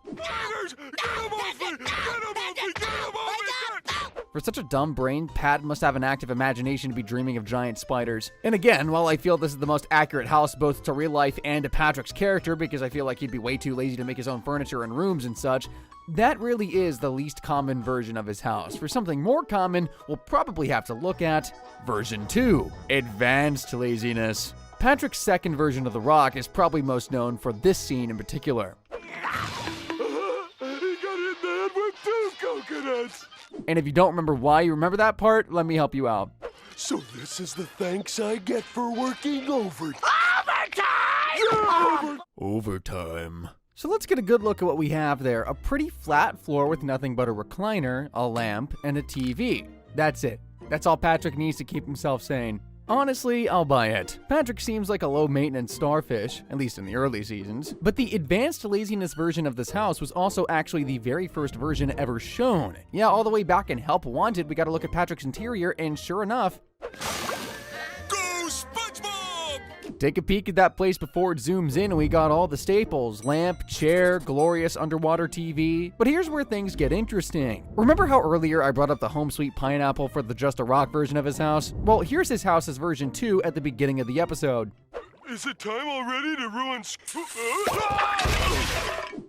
For such a dumb brain, Pat must have an active imagination to be dreaming of giant spiders. And again, while I feel this is the most accurate house both to real life and to Patrick's character, because I feel like he'd be way too lazy to make his own furniture and rooms and such, that really is the least common version of his house. For something more common, we'll probably have to look at version 2, advanced laziness. Patrick's second version of The Rock is probably most known for this scene in particular. He got hit in the head with 2 coconuts. And if you don't remember why you remember that part, let me help you out. So this is the thanks I get for working overtime. Overtime. So let's get a good look at what we have there. A pretty flat floor with nothing but a recliner, a lamp, and a TV. That's it. That's all Patrick needs to keep himself sane. Honestly, I'll buy it. Patrick seems like a low-maintenance starfish, at least in the early seasons. But the advanced laziness version of this house was also actually the very first version ever shown. Yeah, all the way back in Help Wanted, we got to look at Patrick's interior, and sure enough, Go SpongeBob! take a peek at that place before it zooms in and we got all the staples. Lamp, chair, glorious underwater TV. But here's where things get interesting. Remember how earlier I brought up the Home Sweet Pineapple for the Just a Rock version of his house? Well, here's his house's version 2 at the beginning of the episode. Is it time already to ruin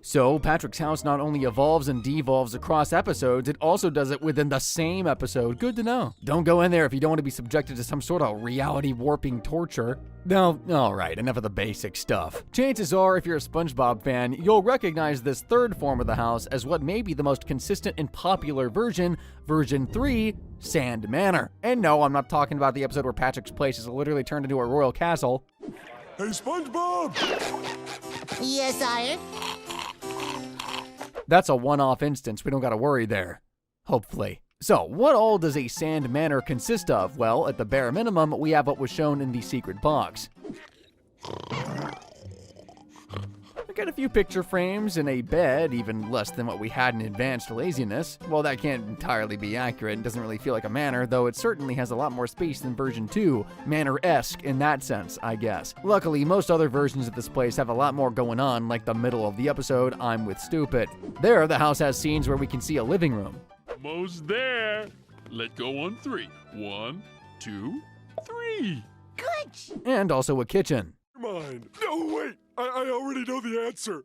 So, Patrick's house not only evolves and devolves across episodes, it also does it within the same episode. Good to know. Don't go in there if you don't want to be subjected to some sort of reality warping torture. No, alright, enough of the basic stuff. Chances are, if you're a SpongeBob fan, you'll recognize this third form of the house as what may be the most consistent and popular version, version 3, Sand Manor. And no, I'm not talking about the episode where Patrick's place is literally turned into a royal castle. Hey, SpongeBob! Yes, sire? That's a one-off instance, we don't gotta worry there. Hopefully. So, what all does a Sand Manor consist of? Well, at the bare minimum, we have what was shown in the secret box. We got a few picture frames and a bed, even less than what we had in Advanced Laziness. Well, that can't entirely be accurate, it doesn't really feel like a manor, though it certainly has a lot more space than version 2. Manor-esque in that sense, I guess. Luckily, most other versions of this place have a lot more going on, like the middle of the episode, I'm with Stupid. There, the house has scenes where we can see a living room. Almost there. Let go on 3. 1, 2, 3. Good. And also a kitchen. Mind. No, wait. I already know the answer.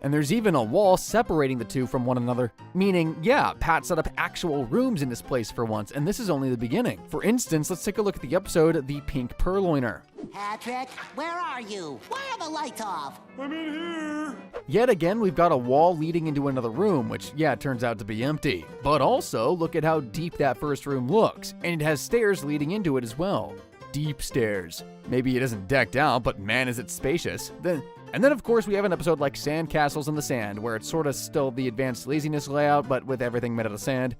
And there's even a wall separating the two from one another. Meaning, yeah, Pat set up actual rooms in this place for once, and this is only the beginning. For instance, let's take a look at the episode, The Pink Purloiner. Patrick, where are you? Why are the lights off? I'm in here. Yet again, we've got a wall leading into another room, which, yeah, turns out to be empty. But also, look at how deep that first room looks, and it has stairs leading into it as well. Deep stairs. Maybe it isn't decked out, but man is it spacious. And then of course we have an episode like Sand Castles in the Sand, where it's sort of still the Advanced Laziness layout, but with everything made out of sand.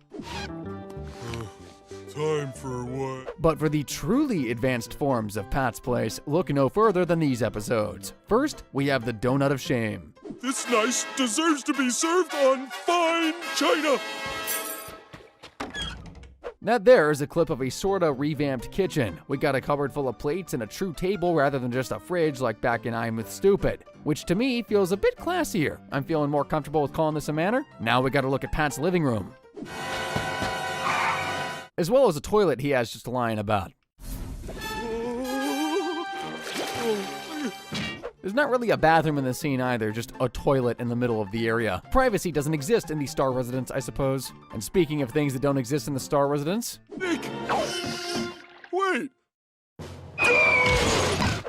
Time for what? But for the truly advanced forms of Pat's Place, look no further than these episodes. First, we have the Donut of Shame. This nice deserves to be served on fine china. That there is a clip of a sorta revamped kitchen. We got a cupboard full of plates and a true table rather than just a fridge like back in I'm with Stupid, which to me feels a bit classier. I'm feeling more comfortable with calling this a manor. Now we gotta look at Pat's living room, as well as a toilet he has just lying about. There's not really a bathroom in the scene either, just a toilet in the middle of the area. Privacy doesn't exist in the Star Residence, I suppose. And speaking of things that don't exist in the Star Residence, Nick! Wait!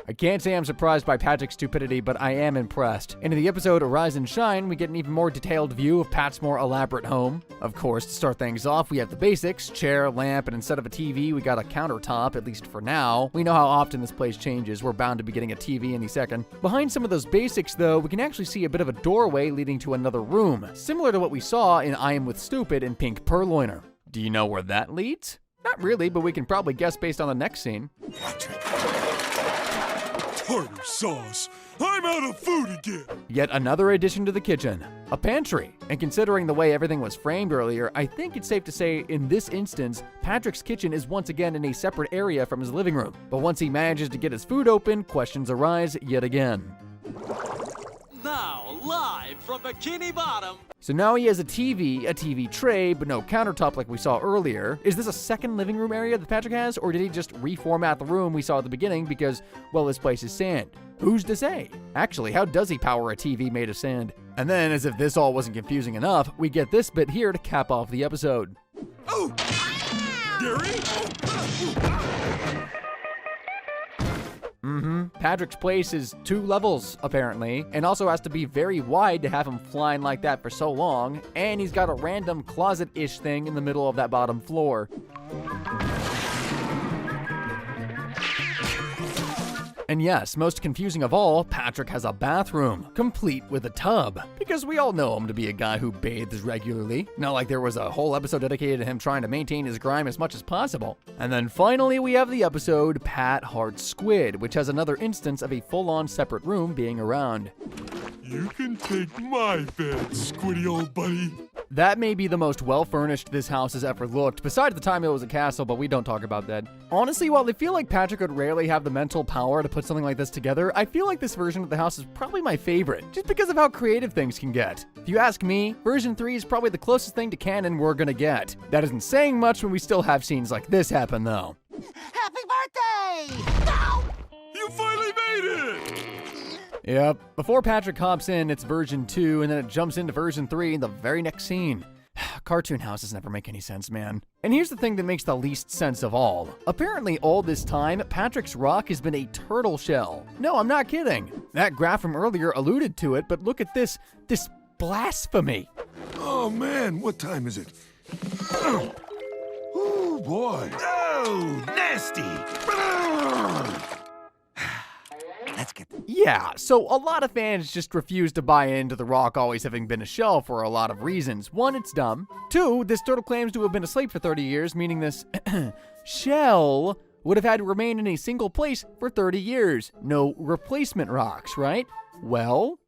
I can't say I'm surprised by Patrick's stupidity, but I am impressed. And in the episode Rise and Shine, we get an even more detailed view of Pat's more elaborate home. Of course, to start things off, we have the basics, chair, lamp, and instead of a TV, we got a countertop, at least for now. We know how often this place changes, we're bound to be getting a TV any second. Behind some of those basics, though, we can actually see a bit of a doorway leading to another room, similar to what we saw in I Am With Stupid and Pink Purloiner. Do you know where that leads? Not really, but we can probably guess based on the next scene. Tartar sauce. I'm out of food again. Yet another addition to the kitchen, a pantry. And considering the way everything was framed earlier, I think it's safe to say in this instance, Patrick's kitchen is once again in a separate area from his living room. But once he manages to get his food open, questions arise yet again. Nah, now, live from Bikini Bottom. So now he has a TV tray, but no countertop like we saw earlier. Is this a second living room area that Patrick has, or did he just reformat the room we saw at the beginning because, well, this place is sand? Who's to say? Actually, how does he power a TV made of sand? And then, as if this all wasn't confusing enough, we get this bit here to cap off the episode. Oh! Gary? Patrick's place is 2 levels, apparently, and also has to be very wide to have him flying like that for so long, and he's got a random closet-ish thing in the middle of that bottom floor. And yes, most confusing of all, Patrick has a bathroom, complete with a tub. Because we all know him to be a guy who bathes regularly. Not like there was a whole episode dedicated to him trying to maintain his grime as much as possible. And then finally we have the episode Pat Hearts Squid, which has another instance of a full-on separate room being around. You can take my bed, Squiddy old buddy. That may be the most well-furnished this house has ever looked, besides the time it was a castle, but we don't talk about that. Honestly, while I feel like Patrick would rarely have the mental power to put something like this together, I feel like this version of the house is probably my favorite, just because of how creative things can get. If you ask me, version 3 is probably the closest thing to canon we're gonna get. That isn't saying much when we still have scenes like this happen, though. Happy birthday! No! You finally made it! Yep. Before Patrick hops in, it's version 2, and then it jumps into version 3 in the very next scene. Cartoon houses never make any sense, man. And here's the thing that makes the least sense of all. Apparently, all this time, Patrick's rock has been a turtle shell. No, I'm not kidding. That graph from earlier alluded to it, but look at this blasphemy. Oh man, what time is it? Oh boy. Oh, nasty. Let's get Yeah, so a lot of fans just refuse to buy into the rock always having been a shell for a lot of reasons. 1, it's dumb. 2, this turtle claims to have been asleep for 30 years, meaning this shell would have had to remain in a single place for 30 years. No replacement rocks, right? Well...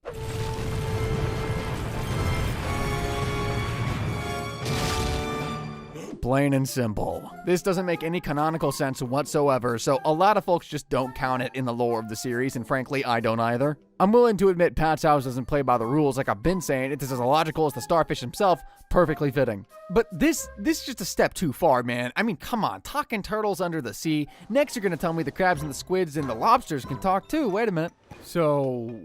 plain and simple. This doesn't make any canonical sense whatsoever, so a lot of folks just don't count it in the lore of the series, and frankly, I don't either. I'm willing to admit Pat's house doesn't play by the rules like I've been saying. It is as illogical as the starfish himself, perfectly fitting. But this is just a step too far, man. I mean, come on, talking turtles under the sea. Next, you're gonna tell me the crabs and the squids and the lobsters can talk too. Wait a minute. So,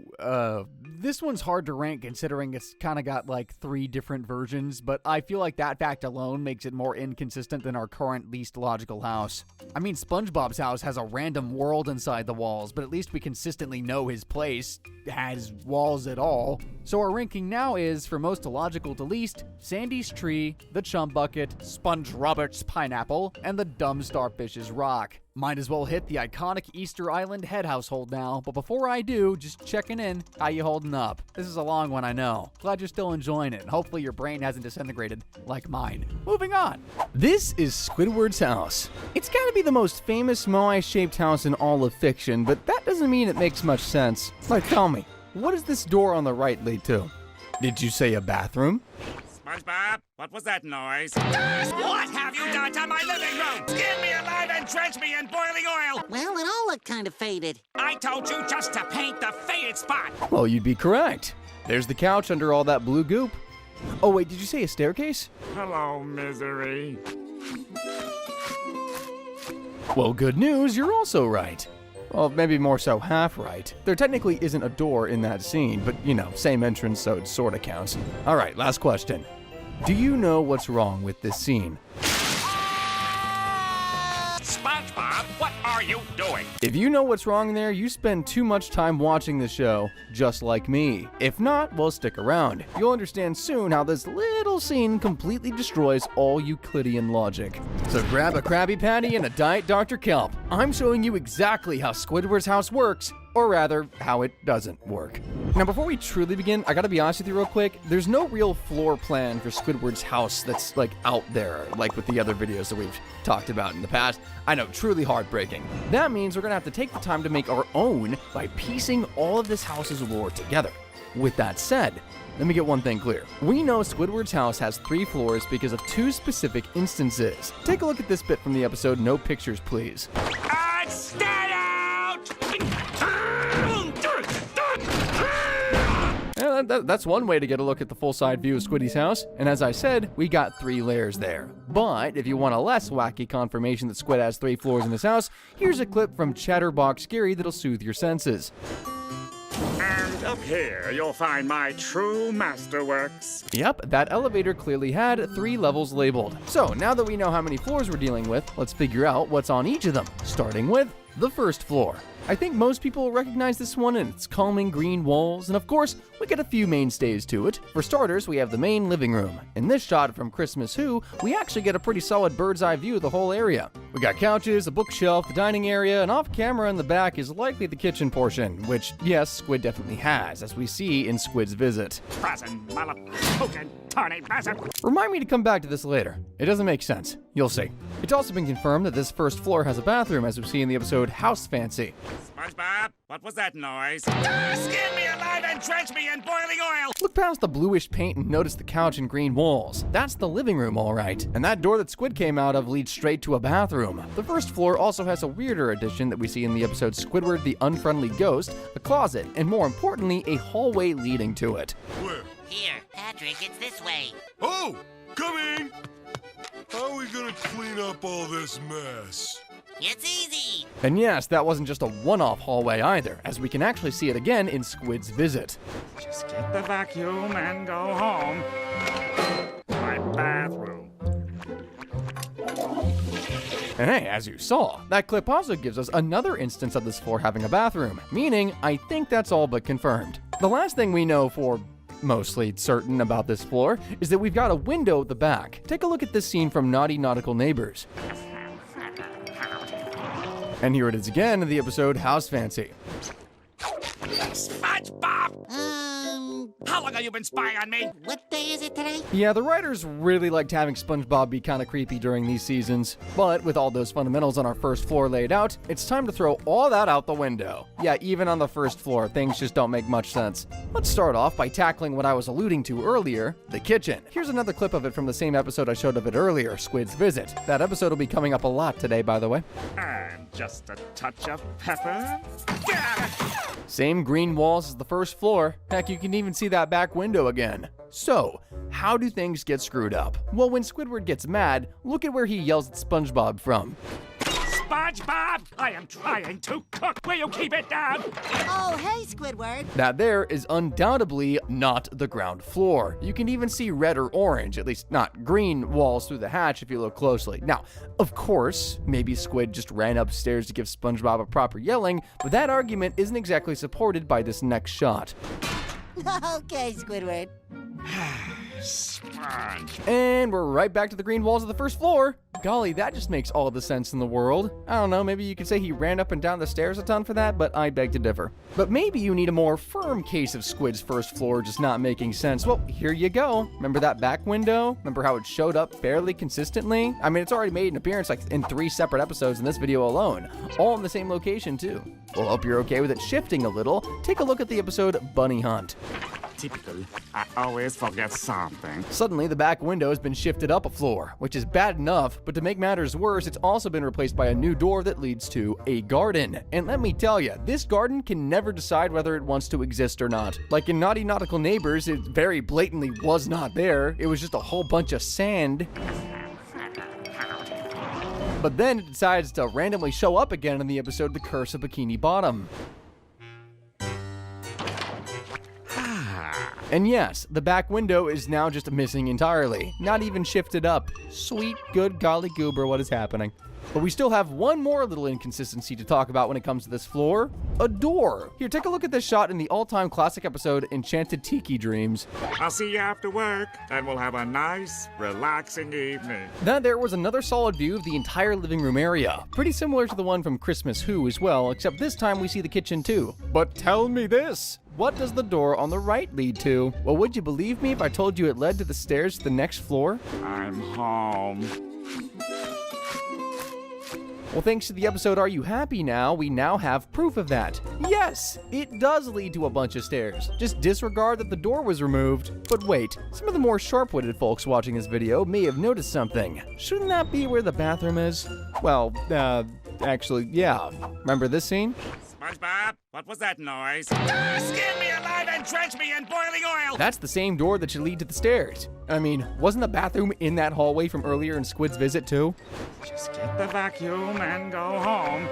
this one's hard to rank considering it's kind of got like 3 different versions, but I feel like that fact alone makes it more inconsistent than our current least logical house. I mean, SpongeBob's house has a random world inside the walls, but at least we consistently know his place has walls at all. So our ranking now is, for most illogical to least, Sandy's tree, the chum bucket, Sponge Robert's pineapple, and the dumb starfish's rock. Might as well hit the iconic Easter Island head household now, but before I do, just checking in, how you holding up? This is a long one, I know. Glad you're still enjoying it, and hopefully your brain hasn't disintegrated like mine. Moving on. This is Squidward's house. It's gotta be the most famous moai-shaped house in all of fiction, but that doesn't mean it makes much sense. Like, tell me, what does this door on the right lead to? Did you say a bathroom? SpongeBob, what was that noise? What have you done to my living room? Skin me alive and drench me in boiling oil! Well, it all looked kind of faded. I told you just to paint the faded spot! Well, you'd be correct. There's the couch under all that blue goop. Oh wait, did you say a staircase? Hello, misery. Well, good news, you're also right. Well, maybe more so half right. There technically isn't a door in that scene, but you know, same entrance, so it sorta counts. All right, last question. Do you know what's wrong with this scene? SpongeBob, what are you doing? If you know what's wrong there, you spend too much time watching the show, just like me. If not, well, stick around. You'll understand soon how this little scene completely destroys all Euclidean logic. So grab a Krabby Patty and a Diet Dr. Kelp. I'm showing you exactly how Squidward's house works, or rather, how it doesn't work. Now, before we truly begin, I gotta be honest with you real quick, there's no real floor plan for Squidward's house that's, like, out there, like with the other videos that we've talked about in the past. I know, truly heartbreaking. That means we're gonna have to take the time to make our own by piecing all of this house's lore together. With that said, let me get one thing clear. We know Squidward's house has 3 floors because of 2 specific instances. Take a look at this bit from the episode No Pictures, Please. Stay out! Well, that's one way to get a look at the full-side view of Squiddy's house. And as I said, we got 3 layers there. But if you want a less wacky confirmation that Squid has 3 floors in his house, here's a clip from Chatterbox Gary that'll soothe your senses. And up here, you'll find my true masterworks. Yep, that elevator clearly had 3 levels labeled. So now that we know how many floors we're dealing with, let's figure out what's on each of them, starting with the first floor. I think most people recognize this one and its calming green walls, and of course, we get a few mainstays to it. For starters, we have the main living room. In this shot from Christmas Who, we actually get a pretty solid bird's eye view of the whole area. We got couches, a bookshelf, the dining area, and off camera in the back is likely the kitchen portion, which, yes, Squid definitely has, as we see in Squid's visit. Remind me to come back to this later. It doesn't make sense. You'll see. It's also been confirmed that this first floor has a bathroom, as we see in the episode House Fancy. SpongeBob, what was that noise? Skin me alive and drench me in boiling oil! Look past the bluish paint and notice the couch and green walls. That's the living room, all right. And that door that Squid came out of leads straight to a bathroom. The first floor also has a weirder addition that we see in the episode Squidward the Unfriendly Ghost, a closet, and more importantly, a hallway leading to it. Where? Here, Patrick, it's this way. Oh, coming! How are we gonna clean up all this mess? It's easy. And yes, that wasn't just a one-off hallway either, as we can actually see it again in Squid's visit. Just get the vacuum and go home. My bathroom. And hey, as you saw, that clip also gives us another instance of this floor having a bathroom, meaning I think that's all but confirmed. The last thing we know for mostly certain about this floor is that we've got a window at the back. Take a look at this scene from Naughty Nautical Neighbors. And here it is again in the episode House Fancy. SpongeBob! How long have you been spying on me? What day is it today? Yeah, the writers really liked having SpongeBob be kind of creepy during these seasons. But with all those fundamentals on our first floor laid out, it's time to throw all that out the window. Yeah, even on the first floor, things just don't make much sense. Let's start off by tackling what I was alluding to earlier, the kitchen. Here's another clip of it from the same episode I showed of it earlier, Squid's Visit. That episode will be coming up a lot today, by the way. And just a touch of pepper. Same green walls as the first floor. Heck, you can even see that back window again. So, how do things get screwed up? Well, when Squidward gets mad, look at where he yells at SpongeBob from. SpongeBob, I am trying to cook. Will you keep it down? Oh, hey, Squidward. That there is undoubtedly not the ground floor. You can even see red or orange, at least not green, walls through the hatch if you look closely. Now, of course, maybe Squid just ran upstairs to give SpongeBob a proper yelling, but that argument isn't exactly supported by this next shot. Okay, Squidward. Sponge. And we're right back to the green walls of the first floor. Golly, that just makes all the sense in the world. I don't know, maybe you could say he ran up and down the stairs a ton for that, but I beg to differ. But maybe you need a more firm case of Squid's first floor just not making sense. Well, here you go. Remember that back window? Remember how it showed up fairly consistently? I mean, it's already made an appearance like in 3 separate episodes in this video alone, all in the same location too. Well, hope you're okay with it shifting a little. Take a look at the episode Bunny Hunt. Typical. I always forget something. Suddenly, the back window has been shifted up a floor, which is bad enough, but to make matters worse, it's also been replaced by a new door that leads to a garden. And let me tell you, this garden can never decide whether it wants to exist or not. Like in Naughty Nautical Neighbors, it very blatantly was not there. It was just a whole bunch of sand. But then it decides to randomly show up again in the episode The Curse of Bikini Bottom. And yes, the back window is now just missing entirely, not even shifted up. Sweet, good golly goober, what is happening? But we still have one more little inconsistency to talk about when it comes to this floor. A door. Here, take a look at this shot in the all-time classic episode Enchanted Tiki Dreams. I'll see you after work, and we'll have a nice, relaxing evening. That there was another solid view of the entire living room area. Pretty similar to the one from Christmas Who as well, except this time we see the kitchen too. But tell me this. What does the door on the right lead to? Well, would you believe me if I told you it led to the stairs to the next floor? I'm home. Well, thanks to the episode Are You Happy Now, we now have proof of that. Yes, it does lead to a bunch of stairs. Just disregard that the door was removed. But wait, some of the more sharp-witted folks watching this video may have noticed something. Shouldn't that be where the bathroom is? Well, actually, yeah. Remember this scene? SpongeBob, what was that noise? Skin me alive and drench me in boiling oil! That's the same door that should lead to the stairs. I mean, wasn't the bathroom in that hallway from earlier in Squid's visit too? Just get the vacuum and go home.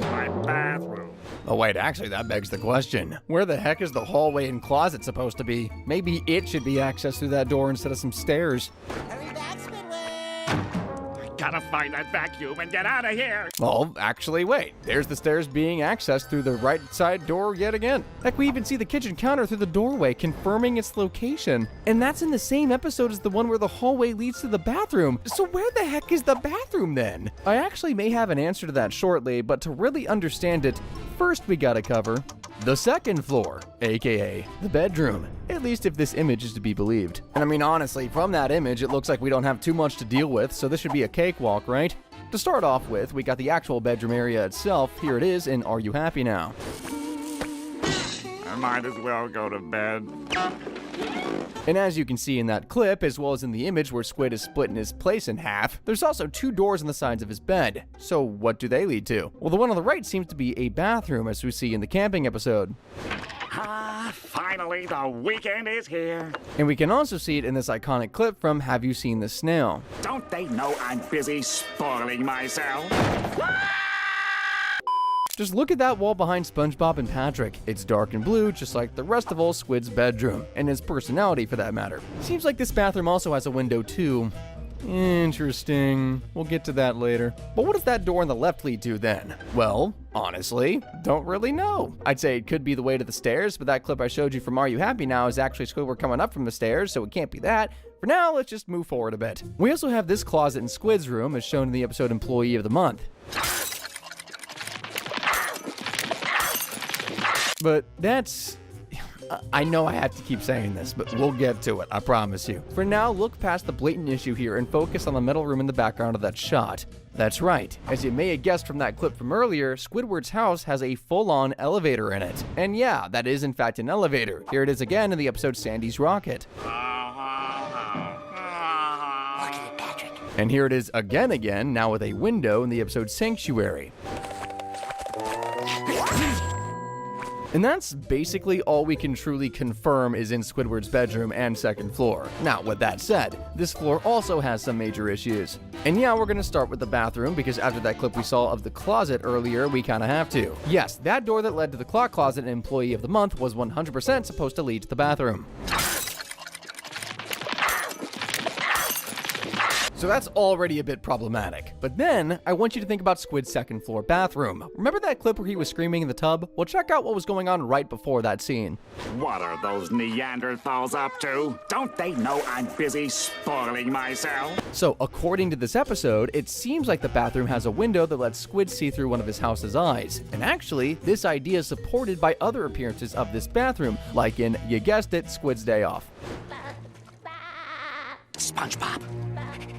My bathroom. Oh wait, actually that begs the question. Where the heck is the hallway and closet supposed to be? Maybe it should be accessed through that door instead of some stairs. Hurry back, Squidward! I gotta find that vacuum and get out of here. Well, actually, wait. There's the stairs being accessed through the right side door yet again. Heck, we even see the kitchen counter through the doorway, confirming its location. And that's in the same episode as the one where the hallway leads to the bathroom. So where the heck is the bathroom then? I actually may have an answer to that shortly, but to really understand it, first we gotta cover the second floor, aka the bedroom. At least if this image is to be believed. And I mean, honestly, from that image, it looks like we don't have too much to deal with, so this should be a cakewalk, right? To start off with, we got the actual bedroom area itself. Here it is in Are You Happy Now? I might as well go to bed. And as you can see in that clip, as well as in the image where Squid is split in his place in half, there's also two doors on the sides of his bed. So what do they lead to? Well, the one on the right seems to be a bathroom, as we see in the camping episode. Ah, finally the weekend is here. And we can also see it in this iconic clip from Have You Seen the Snail? Don't they know I'm busy spoiling myself? Just look at that wall behind SpongeBob and Patrick. It's dark and blue, just like the rest of old Squid's bedroom, and his personality for that matter. Seems like this bathroom also has a window too. Interesting. We'll get to that later. But what does that door on the left lead to then? Well, honestly, don't really know. I'd say it could be the way to the stairs, but that clip I showed you from Are You Happy Now is actually Squidward coming up from the stairs, so it can't be that. For now, let's just move forward a bit. We also have this closet in Squid's room, as shown in the episode Employee of the Month. But that's... I know I have to keep saying this, but we'll get to it, I promise you. For now, look past the blatant issue here and focus on the metal room in the background of that shot. That's right. As you may have guessed from that clip from earlier, Squidward's house has a full-on elevator in it. And yeah, that is in fact an elevator. Here it is again in the episode Sandy's Rocket. And here it is again, now with a window in the episode Sanctuary. And that's basically all we can truly confirm is in Squidward's bedroom and second floor. Now, with that said, this floor also has some major issues. And yeah, we're gonna start with the bathroom because after that clip we saw of the closet earlier, we kinda have to. Yes, that door that led to the clock closet in Employee of the Month was 100% supposed to lead to the bathroom. So that's already a bit problematic. But then, I want you to think about Squid's second floor bathroom. Remember that clip where he was screaming in the tub? Well, check out what was going on right before that scene. What are those Neanderthals up to? Don't they know I'm busy spoiling myself? So, according to this episode, it seems like the bathroom has a window that lets Squid see through one of his house's eyes. And actually, this idea is supported by other appearances of this bathroom, like in, you guessed it, Squid's Day Off. SpongeBob,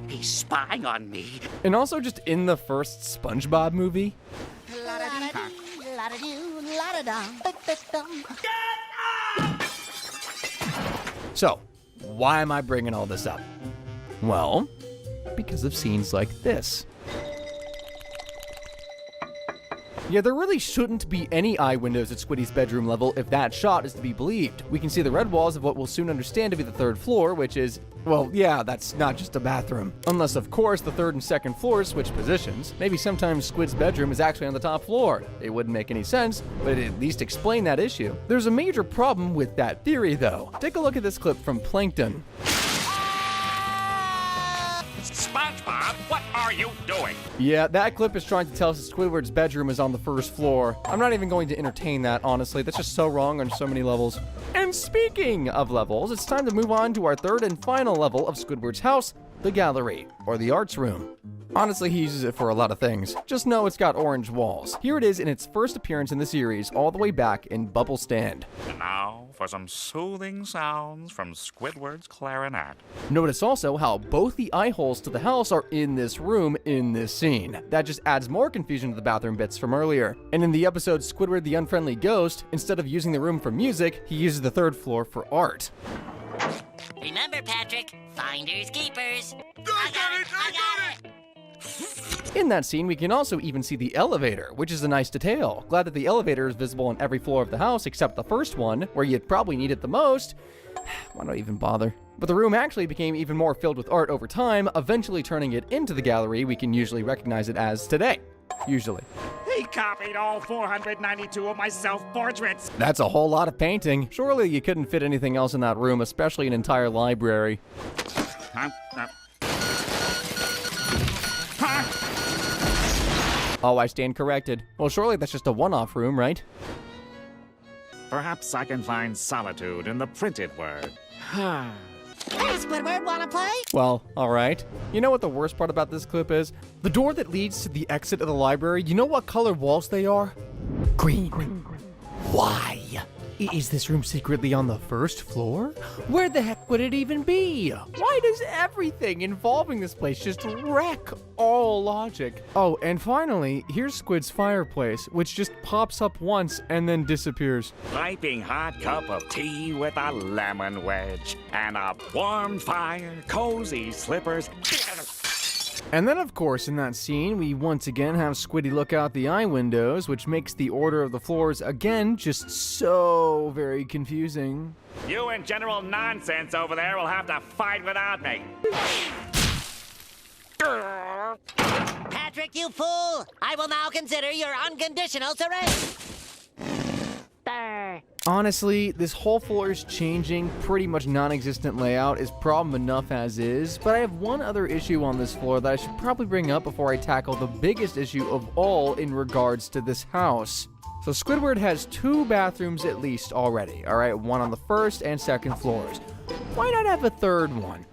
he's spying on me. And also just in the first SpongeBob movie. So, why am I bringing all this up? Well, because of scenes like this. Yeah, there really shouldn't be any eye windows at Squiddy's bedroom level if that shot is to be believed. We can see the red walls of what we'll soon understand to be the third floor, which is, well, yeah, that's not just a bathroom. Unless, of course, the third and second floors switch positions. Maybe sometimes Squid's bedroom is actually on the top floor. It wouldn't make any sense, but it'd at least explain that issue. There's a major problem with that theory, though. Take a look at this clip from Plankton. SpongeBob, what are you doing? Yeah, that clip is trying to tell us that Squidward's bedroom is on the first floor. I'm not even going to entertain that, honestly. That's just so wrong on so many levels. And speaking of levels, it's time to move on to our third and final level of Squidward's house, the gallery, or the arts room. Honestly, he uses it for a lot of things. Just know it's got orange walls. Here it is in its first appearance in the series, all the way back in Bubble Stand. And now for some soothing sounds from Squidward's clarinet. Notice also how both the eye holes to the house are in this room in this scene. That just adds more confusion to the bathroom bits from earlier. And in the episode Squidward the Unfriendly Ghost, instead of using the room for music, he uses the third floor for art. Remember, Patrick, finders keepers. I got it! In that scene, we can also even see the elevator, which is a nice detail. Glad that the elevator is visible on every floor of the house except the first one, where you'd probably need it the most. Why not even bother? But the room actually became even more filled with art over time, eventually turning it into the gallery we can usually recognize it as today. Usually. He copied all 492 of my self-portraits. That's a whole lot of painting. Surely you couldn't fit anything else in that room, especially an entire library. Oh, I stand corrected. Well, surely that's just a one-off room, right? Perhaps I can find solitude in the printed word. Hey, Squidward, wanna play? Well, alright. You know what the worst part about this clip is? The door that leads to the exit of the library, you know what color walls they are? Green. Why? Is this room secretly on the first floor? Where the heck would it even be? Why does everything involving this place just wreck all logic? Oh, and finally, here's Squid's fireplace, which just pops up once and then disappears. Piping hot cup of tea with a lemon wedge. And a warm fire, cozy slippers. And then, of course, in that scene, we once again have Squiddy look out the eye windows, which makes the order of the floors, again, just so very confusing. You and General Nonsense over there will have to fight without me. Patrick, you fool! I will now consider your unconditional surrender. Honestly, this whole floor's changing, pretty much non-existent layout is problem enough as is, but I have one other issue on this floor that I should probably bring up before I tackle the biggest issue of all in regards to this house. So Squidward has 2 bathrooms at least already, alright? One on the first and second floors. Why not have a third one?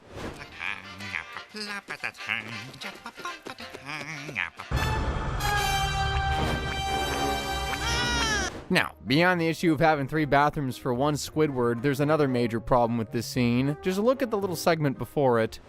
Now, beyond the issue of having 3 bathrooms for one Squidward, there's another major problem with this scene. Just look at the little segment before it.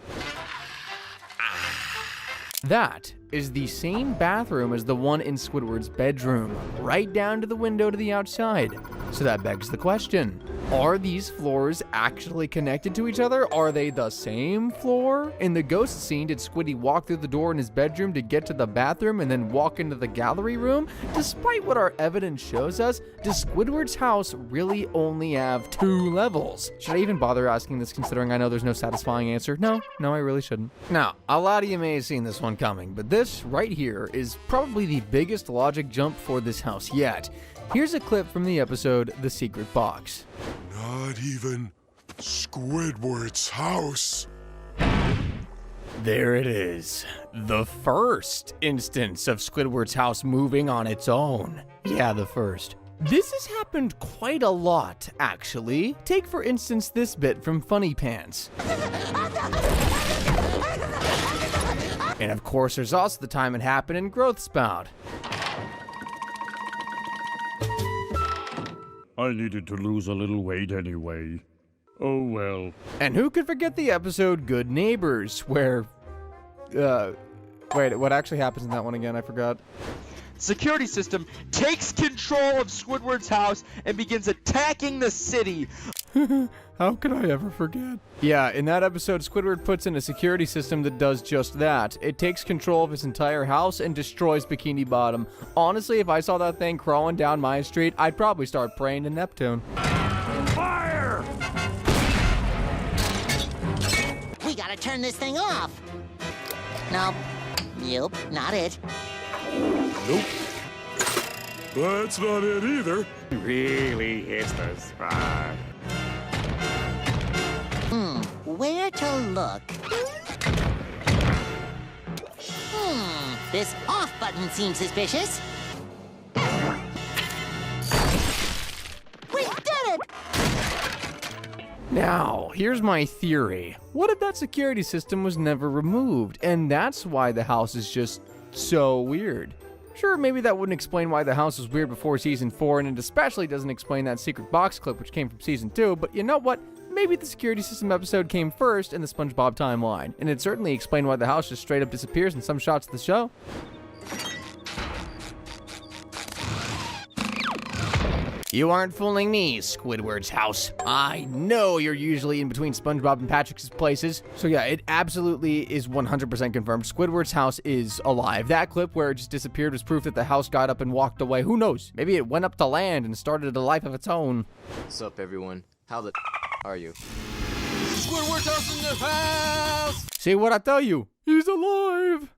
That is the same bathroom as the one in Squidward's bedroom, right down to the window to the outside. So that begs the question, are these floors actually connected to each other? Are they the same floor? In the ghost scene, did Squiddy walk through the door in his bedroom to get to the bathroom and then walk into the gallery room? Despite what our evidence shows us, does Squidward's house really only have 2 levels? Should I even bother asking this considering I know there's no satisfying answer? No, I really shouldn't. Now, a lot of you may have seen this one coming, but this right here is probably the biggest logic jump for this house yet. Here's a clip from the episode The Secret Box. Not even Squidward's house. There it is. The first instance of Squidward's house moving on its own. Yeah, the first. This has happened quite a lot, actually. Take, for instance, this bit from Funny Pants. And of course, there's also the time it happened in Growth Spout. I needed to lose a little weight anyway. Oh well. And who could forget the episode Good Neighbors, where... wait, what actually happens in that one again? I forgot. Security system takes control of Squidward's house and begins attacking the city. How could I ever forget? Yeah, in that episode, Squidward puts in a security system that does just that. It takes control of his entire house and destroys Bikini Bottom. Honestly, if I saw that thing crawling down my street, I'd probably start praying to Neptune. Fire! We gotta turn this thing off. Nope. Nope, not it. Nope. That's not it either. Really hits the spot. Where to look? This off button seems suspicious. We did it! Now, here's my theory. What if that security system was never removed, and that's why the house is just so weird? Sure, maybe that wouldn't explain why the house was weird before Season 4, and it especially doesn't explain that secret box clip which came from Season 2, but you know what? Maybe the security system episode came first in the SpongeBob timeline, and it certainly explained why the house just straight up disappears in some shots of the show. You aren't fooling me, Squidward's house. I know you're usually in between SpongeBob and Patrick's places. So yeah, it absolutely is 100% confirmed. Squidward's house is alive. That clip where it just disappeared was proof that the house got up and walked away. Who knows? Maybe it went up to land and started a life of its own. What's up, everyone? How the are you? Squidward's house in the house! See what I tell you? He's alive!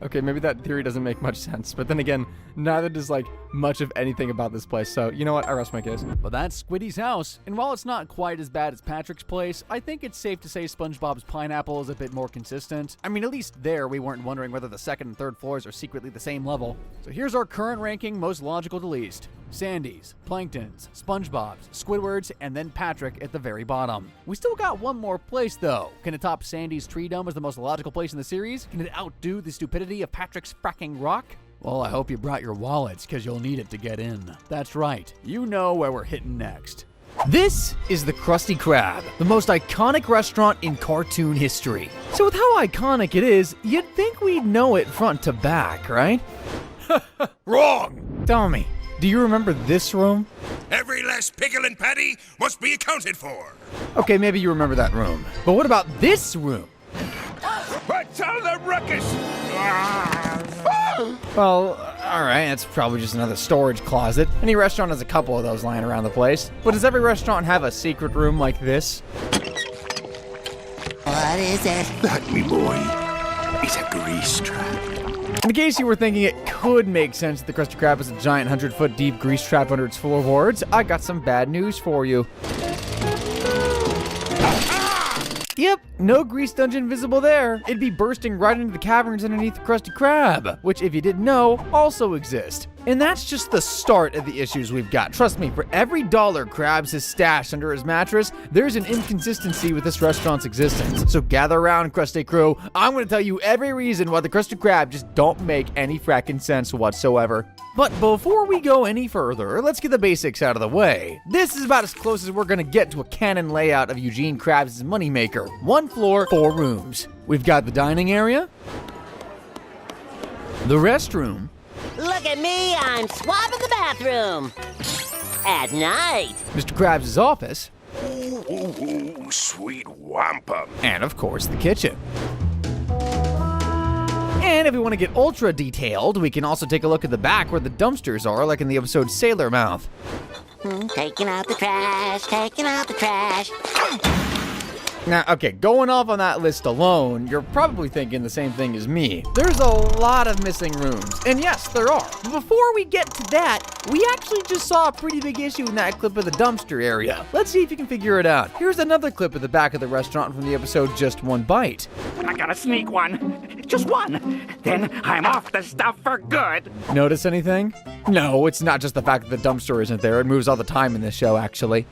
Okay, maybe that theory doesn't make much sense, but then again, neither does, like, much of anything about this place, so you know what, I rest my case. Well, that's Squiddy's house, and while it's not quite as bad as Patrick's place, I think it's safe to say SpongeBob's pineapple is a bit more consistent. I mean, at least there, we weren't wondering whether the second and third floors are secretly the same level. So here's our current ranking, most logical to least. Sandy's, Plankton's, SpongeBob's, Squidward's, and then Patrick at the very bottom. We still got one more place, though. Can it top Sandy's tree dome as the most logical place in the series? Can it outdo the stupidity of Patrick's fracking rock? Well, I hope you brought your wallets, because you'll need it to get in. That's right. You know where we're hitting next. This is the Krusty Krab, the most iconic restaurant in cartoon history. So with how iconic it is, you'd think we'd know it front to back, right? Wrong! Tell me, do you remember this room? Every last pickle and patty must be accounted for. Okay, maybe you remember that room. But what about this room? What's all the ruckus? Well, alright, that's probably just another storage closet. Any restaurant has a couple of those lying around the place. But does every restaurant have a secret room like this? What is it? That, me boy, is a grease trap. In case you were thinking it could make sense that the Krusty Krab is a giant 100-foot deep grease trap under its floorboards, I got some bad news for you. Yep, no grease dungeon visible there. It'd be bursting right into the caverns underneath the Krusty Krab, which, if you didn't know, also exist. And that's just the start of the issues we've got. Trust me, for every dollar Krabs has stashed under his mattress, there's an inconsistency with this restaurant's existence. So gather around, Krusty Crew. I'm gonna tell you every reason why the Krusty Krab just don't make any fracking sense whatsoever. But before we go any further, let's get the basics out of the way. This is about as close as we're gonna get to a canon layout of Eugene Krabs' moneymaker. 1 floor, 4 rooms. We've got the dining area, the restroom. Look at me, I'm swabbing the bathroom. At night. Mr. Krabs' office. Ooh, sweet wampum. And of course, the kitchen. And if we want to get ultra detailed, we can also take a look at the back where the dumpsters are, like in the episode Sailor Mouth. Taking out the trash, taking out the trash. Now, okay, going off on that list alone, you're probably thinking the same thing as me. There's a lot of missing rooms, and yes, there are. But before we get to that, we actually just saw a pretty big issue in that clip of the dumpster area. Let's see if you can figure it out. Here's another clip of the back of the restaurant from the episode Just One Bite. I gotta sneak one. Just one. Then I'm off the stuff for good. Notice anything? No, it's not just the fact that the dumpster isn't there. It moves all the time in this show, actually.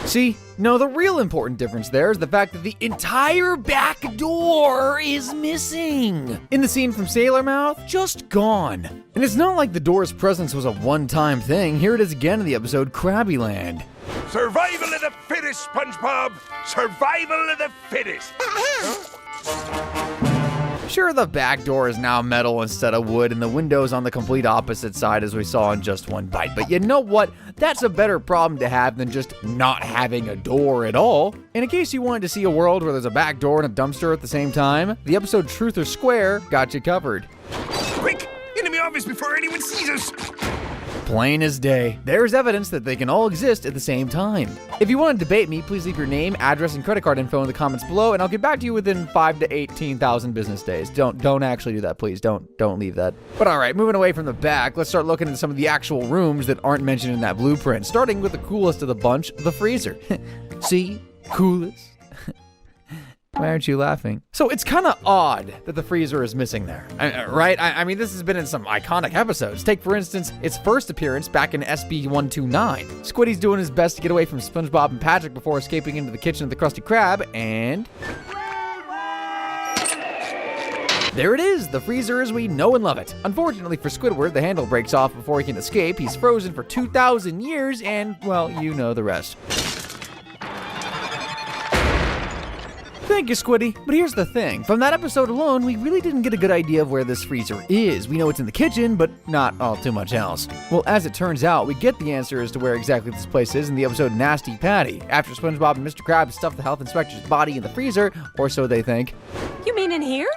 See, no, the real important difference there is the fact that the entire back door is missing. In the scene from Sailor Mouth, just gone. And it's not like the door's presence was a one-time thing. Here it is again in the episode Krabby Land. Survival of the fittest, SpongeBob. Survival of the fittest. Sure, the back door is now metal instead of wood, and the window's on the complete opposite side as we saw in Just One Bite. But you know what? That's a better problem to have than just not having a door at all. And in case you wanted to see a world where there's a back door and a dumpster at the same time, the episode Truth or Square got you covered. Quick, into my office before anyone sees us. Plain as day. There's evidence that they can all exist at the same time. If you want to debate me, please leave your name, address, and credit card info in the comments below, and I'll get back to you within 5 to 18,000 business days. Don't actually do that, please. Don't leave that. But all right, moving away from the back, let's start looking at some of the actual rooms that aren't mentioned in that blueprint, starting with the coolest of the bunch, the freezer. See? Coolest. Why aren't you laughing? So it's kind of odd that the freezer is missing there, right? I mean, this has been in some iconic episodes. Take, for instance, its first appearance back in SB129. Squiddy's doing his best to get away from SpongeBob and Patrick before escaping into the kitchen of the Krusty Krab, and there it is, the freezer as we know and love it. Unfortunately for Squidward, the handle breaks off before he can escape. He's frozen for 2,000 years, and, well, you know the rest. Thank you, Squiddy. But here's the thing. From that episode alone, we really didn't get a good idea of where this freezer is. We know it's in the kitchen, but not all too much else. Well, as it turns out, we get the answer as to where exactly this place is in the episode Nasty Patty, after SpongeBob and Mr. Krabs stuff the health inspector's body in the freezer, or so they think. You mean in here?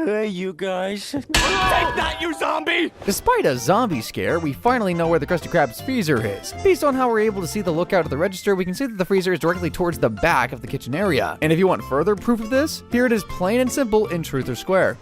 Hey, you guys. Take that, you zombie! Despite a zombie scare, we finally know where the Krusty Krab's freezer is. Based on how we're able to see the lookout of the register, we can see that the freezer is directly towards the back of the kitchen area. And if you want further proof of this, here it is plain and simple in Truth or Square.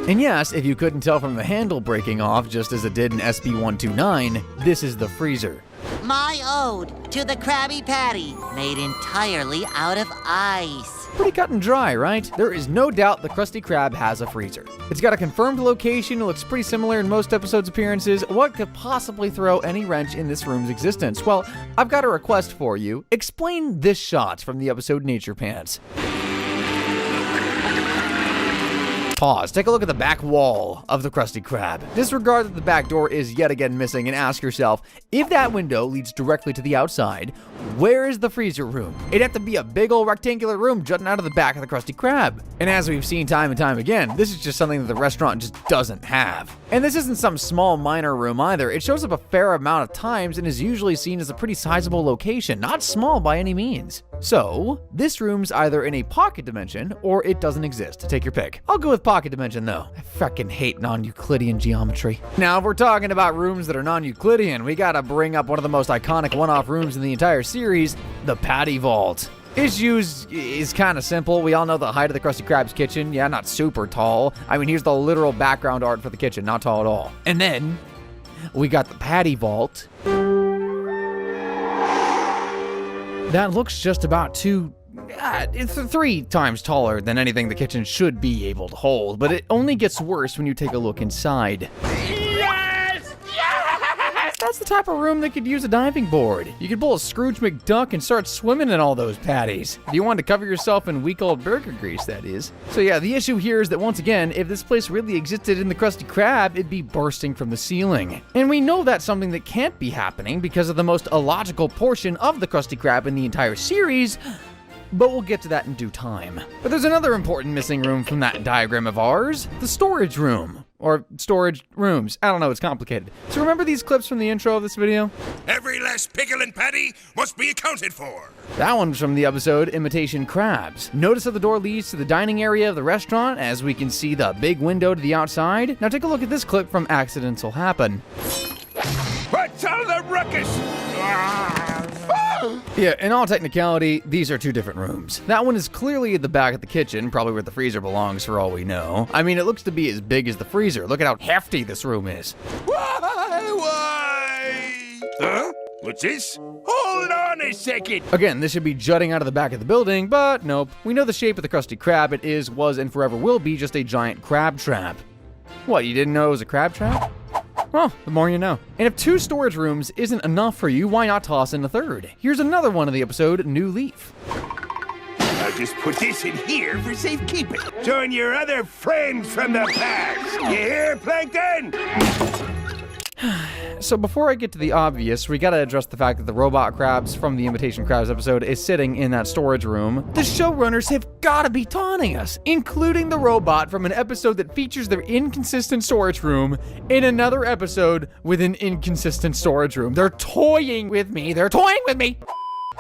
And yes, if you couldn't tell from the handle breaking off just as it did in SB129, this is the freezer. My ode to the Krabby Patty, made entirely out of ice. Pretty cut and dry, right? There is no doubt the Krusty Krab has a freezer. It's got a confirmed location, it looks pretty similar in most episodes' appearances. What could possibly throw any wrench in this room's existence? Well, I've got a request for you. Explain this shot from the episode Nature Pants. Pause. Take a look at the back wall of the Krusty Krab. Disregard that the back door is yet again missing and ask yourself, if that window leads directly to the outside, where is the freezer room? It'd have to be a big old rectangular room jutting out of the back of the Krusty Krab. And as we've seen time and time again, this is just something that the restaurant just doesn't have. And this isn't some small minor room either. It shows up a fair amount of times and is usually seen as a pretty sizable location, not small by any means. So, this room's either in a pocket dimension or it doesn't exist. Take your pick. I'll go with pocket dimension though. I fucking hate non-Euclidean geometry. Now, if we're talking about rooms that are non-Euclidean, we gotta bring up one of the most iconic one-off rooms in the entire series, the Patty Vault. Issues is kind of simple. We all know the height of the Krusty Krab's kitchen. Yeah, not super tall. I mean, here's the literal background art for the kitchen. Not tall at all. And then, we got the Patty Vault. That looks just about it's 3 times taller than anything the kitchen should be able to hold, but it only gets worse when you take a look inside. Yes! Yes! That's the type of room that could use a diving board. You could pull a Scrooge McDuck and start swimming in all those patties. If you want to cover yourself in week old burger grease, that is. So yeah, the issue here is that once again, if this place really existed in the Krusty Krab, it'd be bursting from the ceiling. And we know that's something that can't be happening because of the most illogical portion of the Krusty Krab in the entire series, but we'll get to that in due time. But there's another important missing room from that diagram of ours, the storage room. Or storage rooms. I don't know, it's complicated. So remember these clips from the intro of this video? Every last pickle and patty must be accounted for. That one's from the episode Imitation Crabs. Notice how the door leads to the dining area of the restaurant, as we can see the big window to the outside. Now take a look at this clip from Accidents Will Happen. What's all the ruckus? Yeah, in all technicality, these are 2 different rooms. That one is clearly at the back of the kitchen, probably where the freezer belongs for all we know. I mean, it looks to be as big as the freezer. Look at how hefty this room is. Why? Huh? What's this? Hold on a second. Again, this should be jutting out of the back of the building, but nope. We know the shape of the Krusty Krab. It is, was, and forever will be just a giant crab trap. What, you didn't know it was a crab trap? Well, the more you know. And if 2 storage rooms isn't enough for you, why not toss in a 3rd? Here's another one of the episode, New Leaf. I'll just put this in here for safekeeping. Join your other friends from the past. You hear, Plankton? So before I get to the obvious, we gotta address the fact that the robot crabs from the Imitation Crabs episode is sitting in that storage room. The showrunners have gotta be taunting us, including the robot from an episode that features their inconsistent storage room in another episode with an inconsistent storage room. They're toying with me. They're toying with me.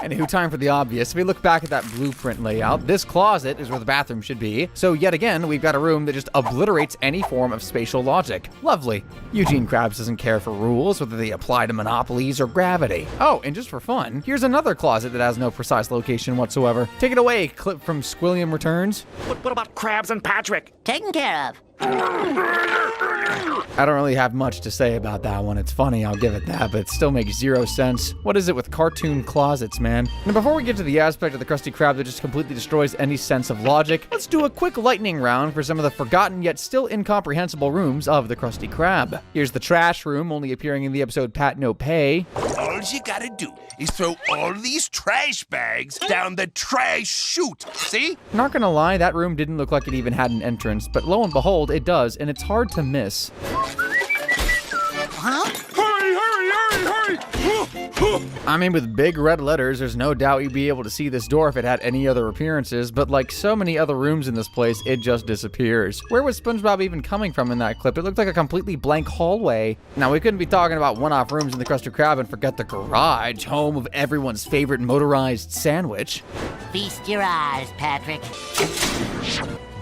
Anywho, time for the obvious. If we look back at that blueprint layout, this closet is where the bathroom should be. So yet again, we've got a room that just obliterates any form of spatial logic. Lovely. Eugene Krabs doesn't care for rules, whether they apply to monopolies or gravity. Oh, and just for fun, here's another closet that has no precise location whatsoever. Take it away, clip from Squilliam Returns. What about Krabs and Patrick? Taken care of. I don't really have much to say about that one. It's funny, I'll give it that, but it still makes 0 sense. What is it with cartoon closets, man? Now, before we get to the aspect of the Krusty Krab that just completely destroys any sense of logic, let's do a quick lightning round for some of the forgotten yet still incomprehensible rooms of the Krusty Krab. Here's the trash room, only appearing in the episode Pat No Pay. All you gotta do is throw all these trash bags down the trash chute, see? Not gonna lie, that room didn't look like it even had an entrance, but lo and behold, it does, and it's hard to miss. I mean, with big red letters, there's no doubt you'd be able to see this door if it had any other appearances, but like so many other rooms in this place, it just disappears. Where was SpongeBob even coming from in that clip? It looked like a completely blank hallway. Now, we couldn't be talking about one-off rooms in the Krusty Krab and forget the garage, home of everyone's favorite motorized sandwich. Feast your eyes, Patrick.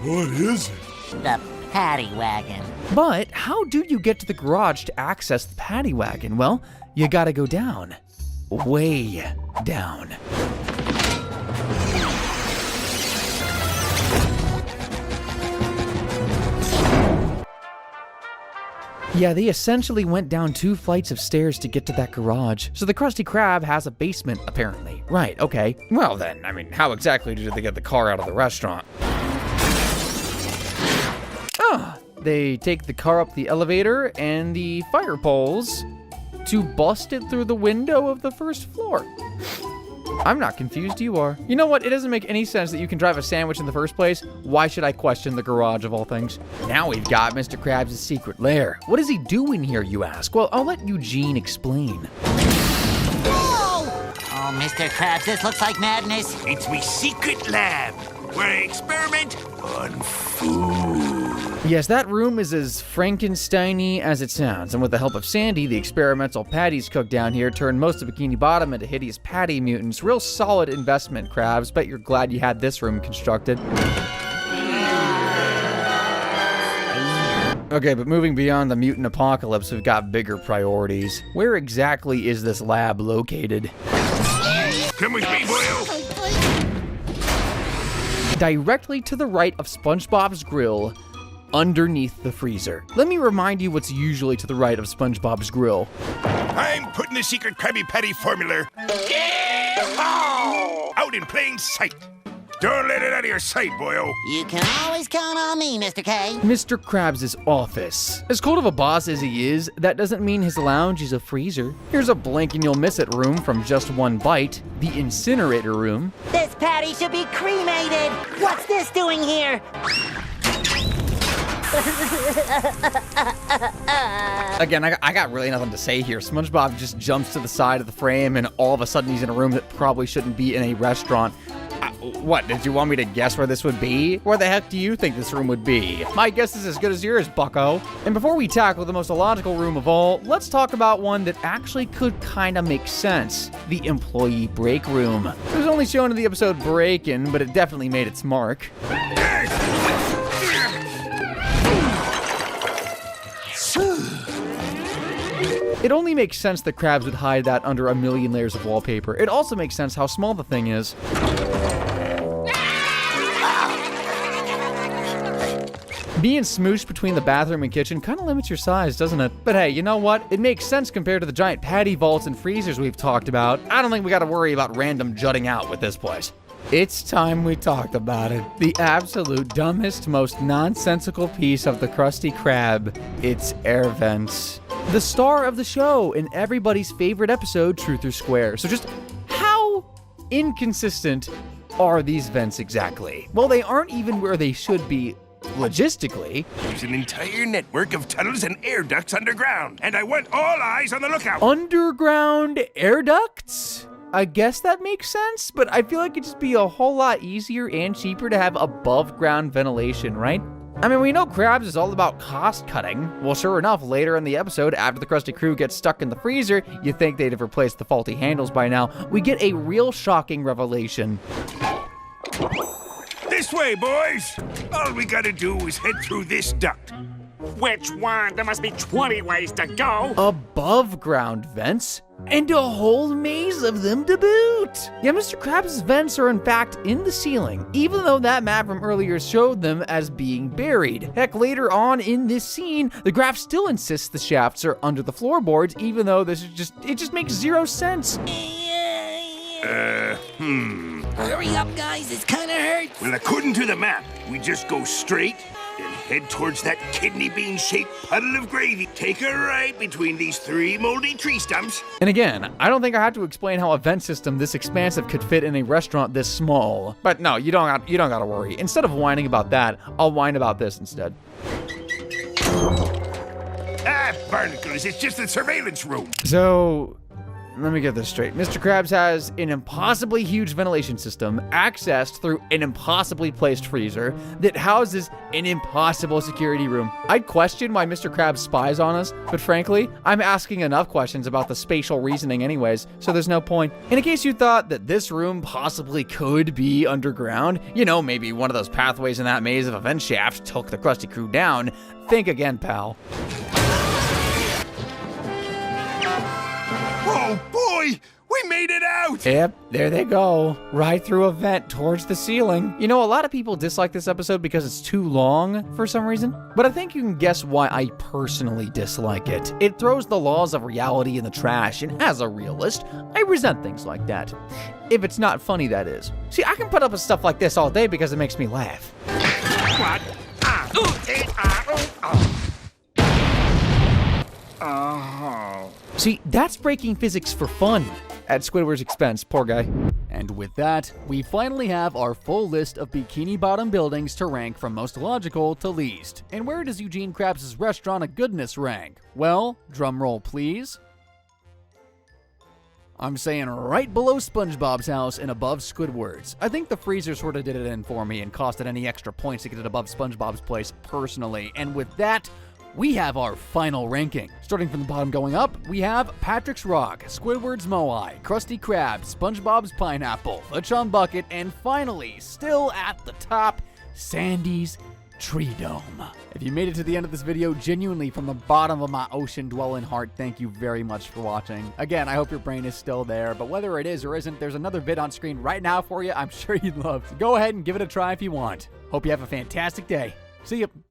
What is it? The paddy wagon. But how do you get to the garage to access the paddy wagon? Well, you gotta go down. Way down. Yeah, they essentially went down 2 flights of stairs to get to that garage. So the Krusty Krab has a basement, apparently. Right, okay. Well then, I mean, how exactly did they get the car out of the restaurant? They take the car up the elevator and the fire poles to bust it through the window of the first floor. I'm not confused, you are. You know what? It doesn't make any sense that you can drive a sandwich in the first place. Why should I question the garage of all things? Now we've got Mr. Krabs' secret lair. What is he doing here, you ask? Well, I'll let Eugene explain. Whoa! Oh, Mr. Krabs, this looks like madness. It's me secret lab, where I experiment on food. Yes, that room is as Frankenstein-y as it sounds, and with the help of Sandy, the experimental patties cooked down here turned most of Bikini Bottom into hideous patty mutants. Real solid investment, Krabs. Bet you're glad you had this room constructed. Okay, but moving beyond the mutant apocalypse, we've got bigger priorities. Where exactly is this lab located? Come with me, boyo. Directly to the right of SpongeBob's grill, underneath the freezer. Let me remind you what's usually to the right of SpongeBob's grill. I'm putting the secret Krabby Patty formula out in plain sight. Don't let it out of your sight, boyo. You can always count on me, Mr. K. Mr. Krabs' office. As cold of a boss as he is, that doesn't mean his lounge is a freezer. Here's a blink and you'll miss it room from just one bite, the incinerator room. This patty should be cremated. What's this doing here? Again, I got really nothing to say here. SpongeBob just jumps to the side of the frame and all of a sudden he's in a room that probably shouldn't be in a restaurant. What, did you want me to guess where this would be? Where the heck do you think this room would be? My guess is as good as yours, bucko. And before we tackle the most illogical room of all, let's talk about one that actually could kind of make sense. The employee break room. It was only shown in the episode Breakin', but it definitely made its mark. It only makes sense that Krabs would hide that under a million layers of wallpaper. It also makes sense how small the thing is. Being smooshed between the bathroom and kitchen kind of limits your size, doesn't it? But hey, you know what? It makes sense compared to the giant patty vaults and freezers we've talked about. I don't think we gotta worry about random jutting out with this place. It's time we talked about it. The absolute dumbest, most nonsensical piece of the Krusty Krab. It's air vents. The star of the show in everybody's favorite episode, Truth or Square. So just how inconsistent are these vents exactly? Well, they aren't even where they should be logistically. There's an entire network of tunnels and air ducts underground, and I want all eyes on the lookout. Underground air ducts? I guess that makes sense, but I feel like it'd just be a whole lot easier and cheaper to have above ground ventilation, right? I mean, we know Krabs is all about cost cutting. Well, sure enough, later in the episode, after the Krusty Crew gets stuck in the freezer, you'd think they'd have replaced the faulty handles by now, we get a real shocking revelation. This way, boys. All we gotta do is head through this duct. Which one? There must be 20 ways to go. Above ground vents? And a whole maze of them to boot! Yeah, Mr. Krabs' vents are in fact in the ceiling, even though that map from earlier showed them as being buried. Heck, later on in this scene, the graph still insists the shafts are under the floorboards, even though this is it just makes zero sense. Hurry up, guys, this kinda hurts. Well, according to the map, we just go straight and head towards that kidney bean-shaped puddle of gravy. Take a right between these 3 moldy tree stumps. And again, I don't think I have to explain how a vent system this expansive could fit in a restaurant this small. But no, you don't gotta worry. Instead of whining about that, I'll whine about this instead. Ah, barnacles, it's just the surveillance room. So, let me get this straight. Mr. Krabs has an impossibly huge ventilation system accessed through an impossibly placed freezer that houses an impossible security room. I'd question why Mr. Krabs spies on us, but frankly, I'm asking enough questions about the spatial reasoning anyways, so there's no point. And in case you thought that this room possibly could be underground, you know, maybe one of those pathways in that maze of a vent shaft took the Krusty Crew down, think again, pal. Oh boy! We made it out! Yep, there they go. Right through a vent towards the ceiling. You know, a lot of people dislike this episode because it's too long for some reason, but I think you can guess why I personally dislike it. It throws the laws of reality in the trash, and as a realist, I resent things like that. If it's not funny, that is. See, I can put up with stuff like this all day because it makes me laugh. What? See, that's breaking physics for fun. At Squidward's expense, poor guy. And with that, we finally have our full list of Bikini Bottom buildings to rank from most logical to least. And where does Eugene Krabs' Restaurant of Goodness rank? Well, drum roll please. I'm saying right below SpongeBob's house and above Squidward's. I think the freezer sort of did it in for me and costed any extra points to get it above SpongeBob's place personally. And with that, we have our final ranking. Starting from the bottom going up, we have Patrick's Rock, Squidward's Moai, Krusty Krab, SpongeBob's Pineapple, the Chum Bucket, and finally, still at the top, Sandy's Tree Dome. If you made it to the end of this video, genuinely from the bottom of my ocean-dwelling heart, thank you very much for watching. Again, I hope your brain is still there, but whether it is or isn't, there's another vid on screen right now for you I'm sure you'd love. So go ahead and give it a try if you want. Hope you have a fantastic day. See ya.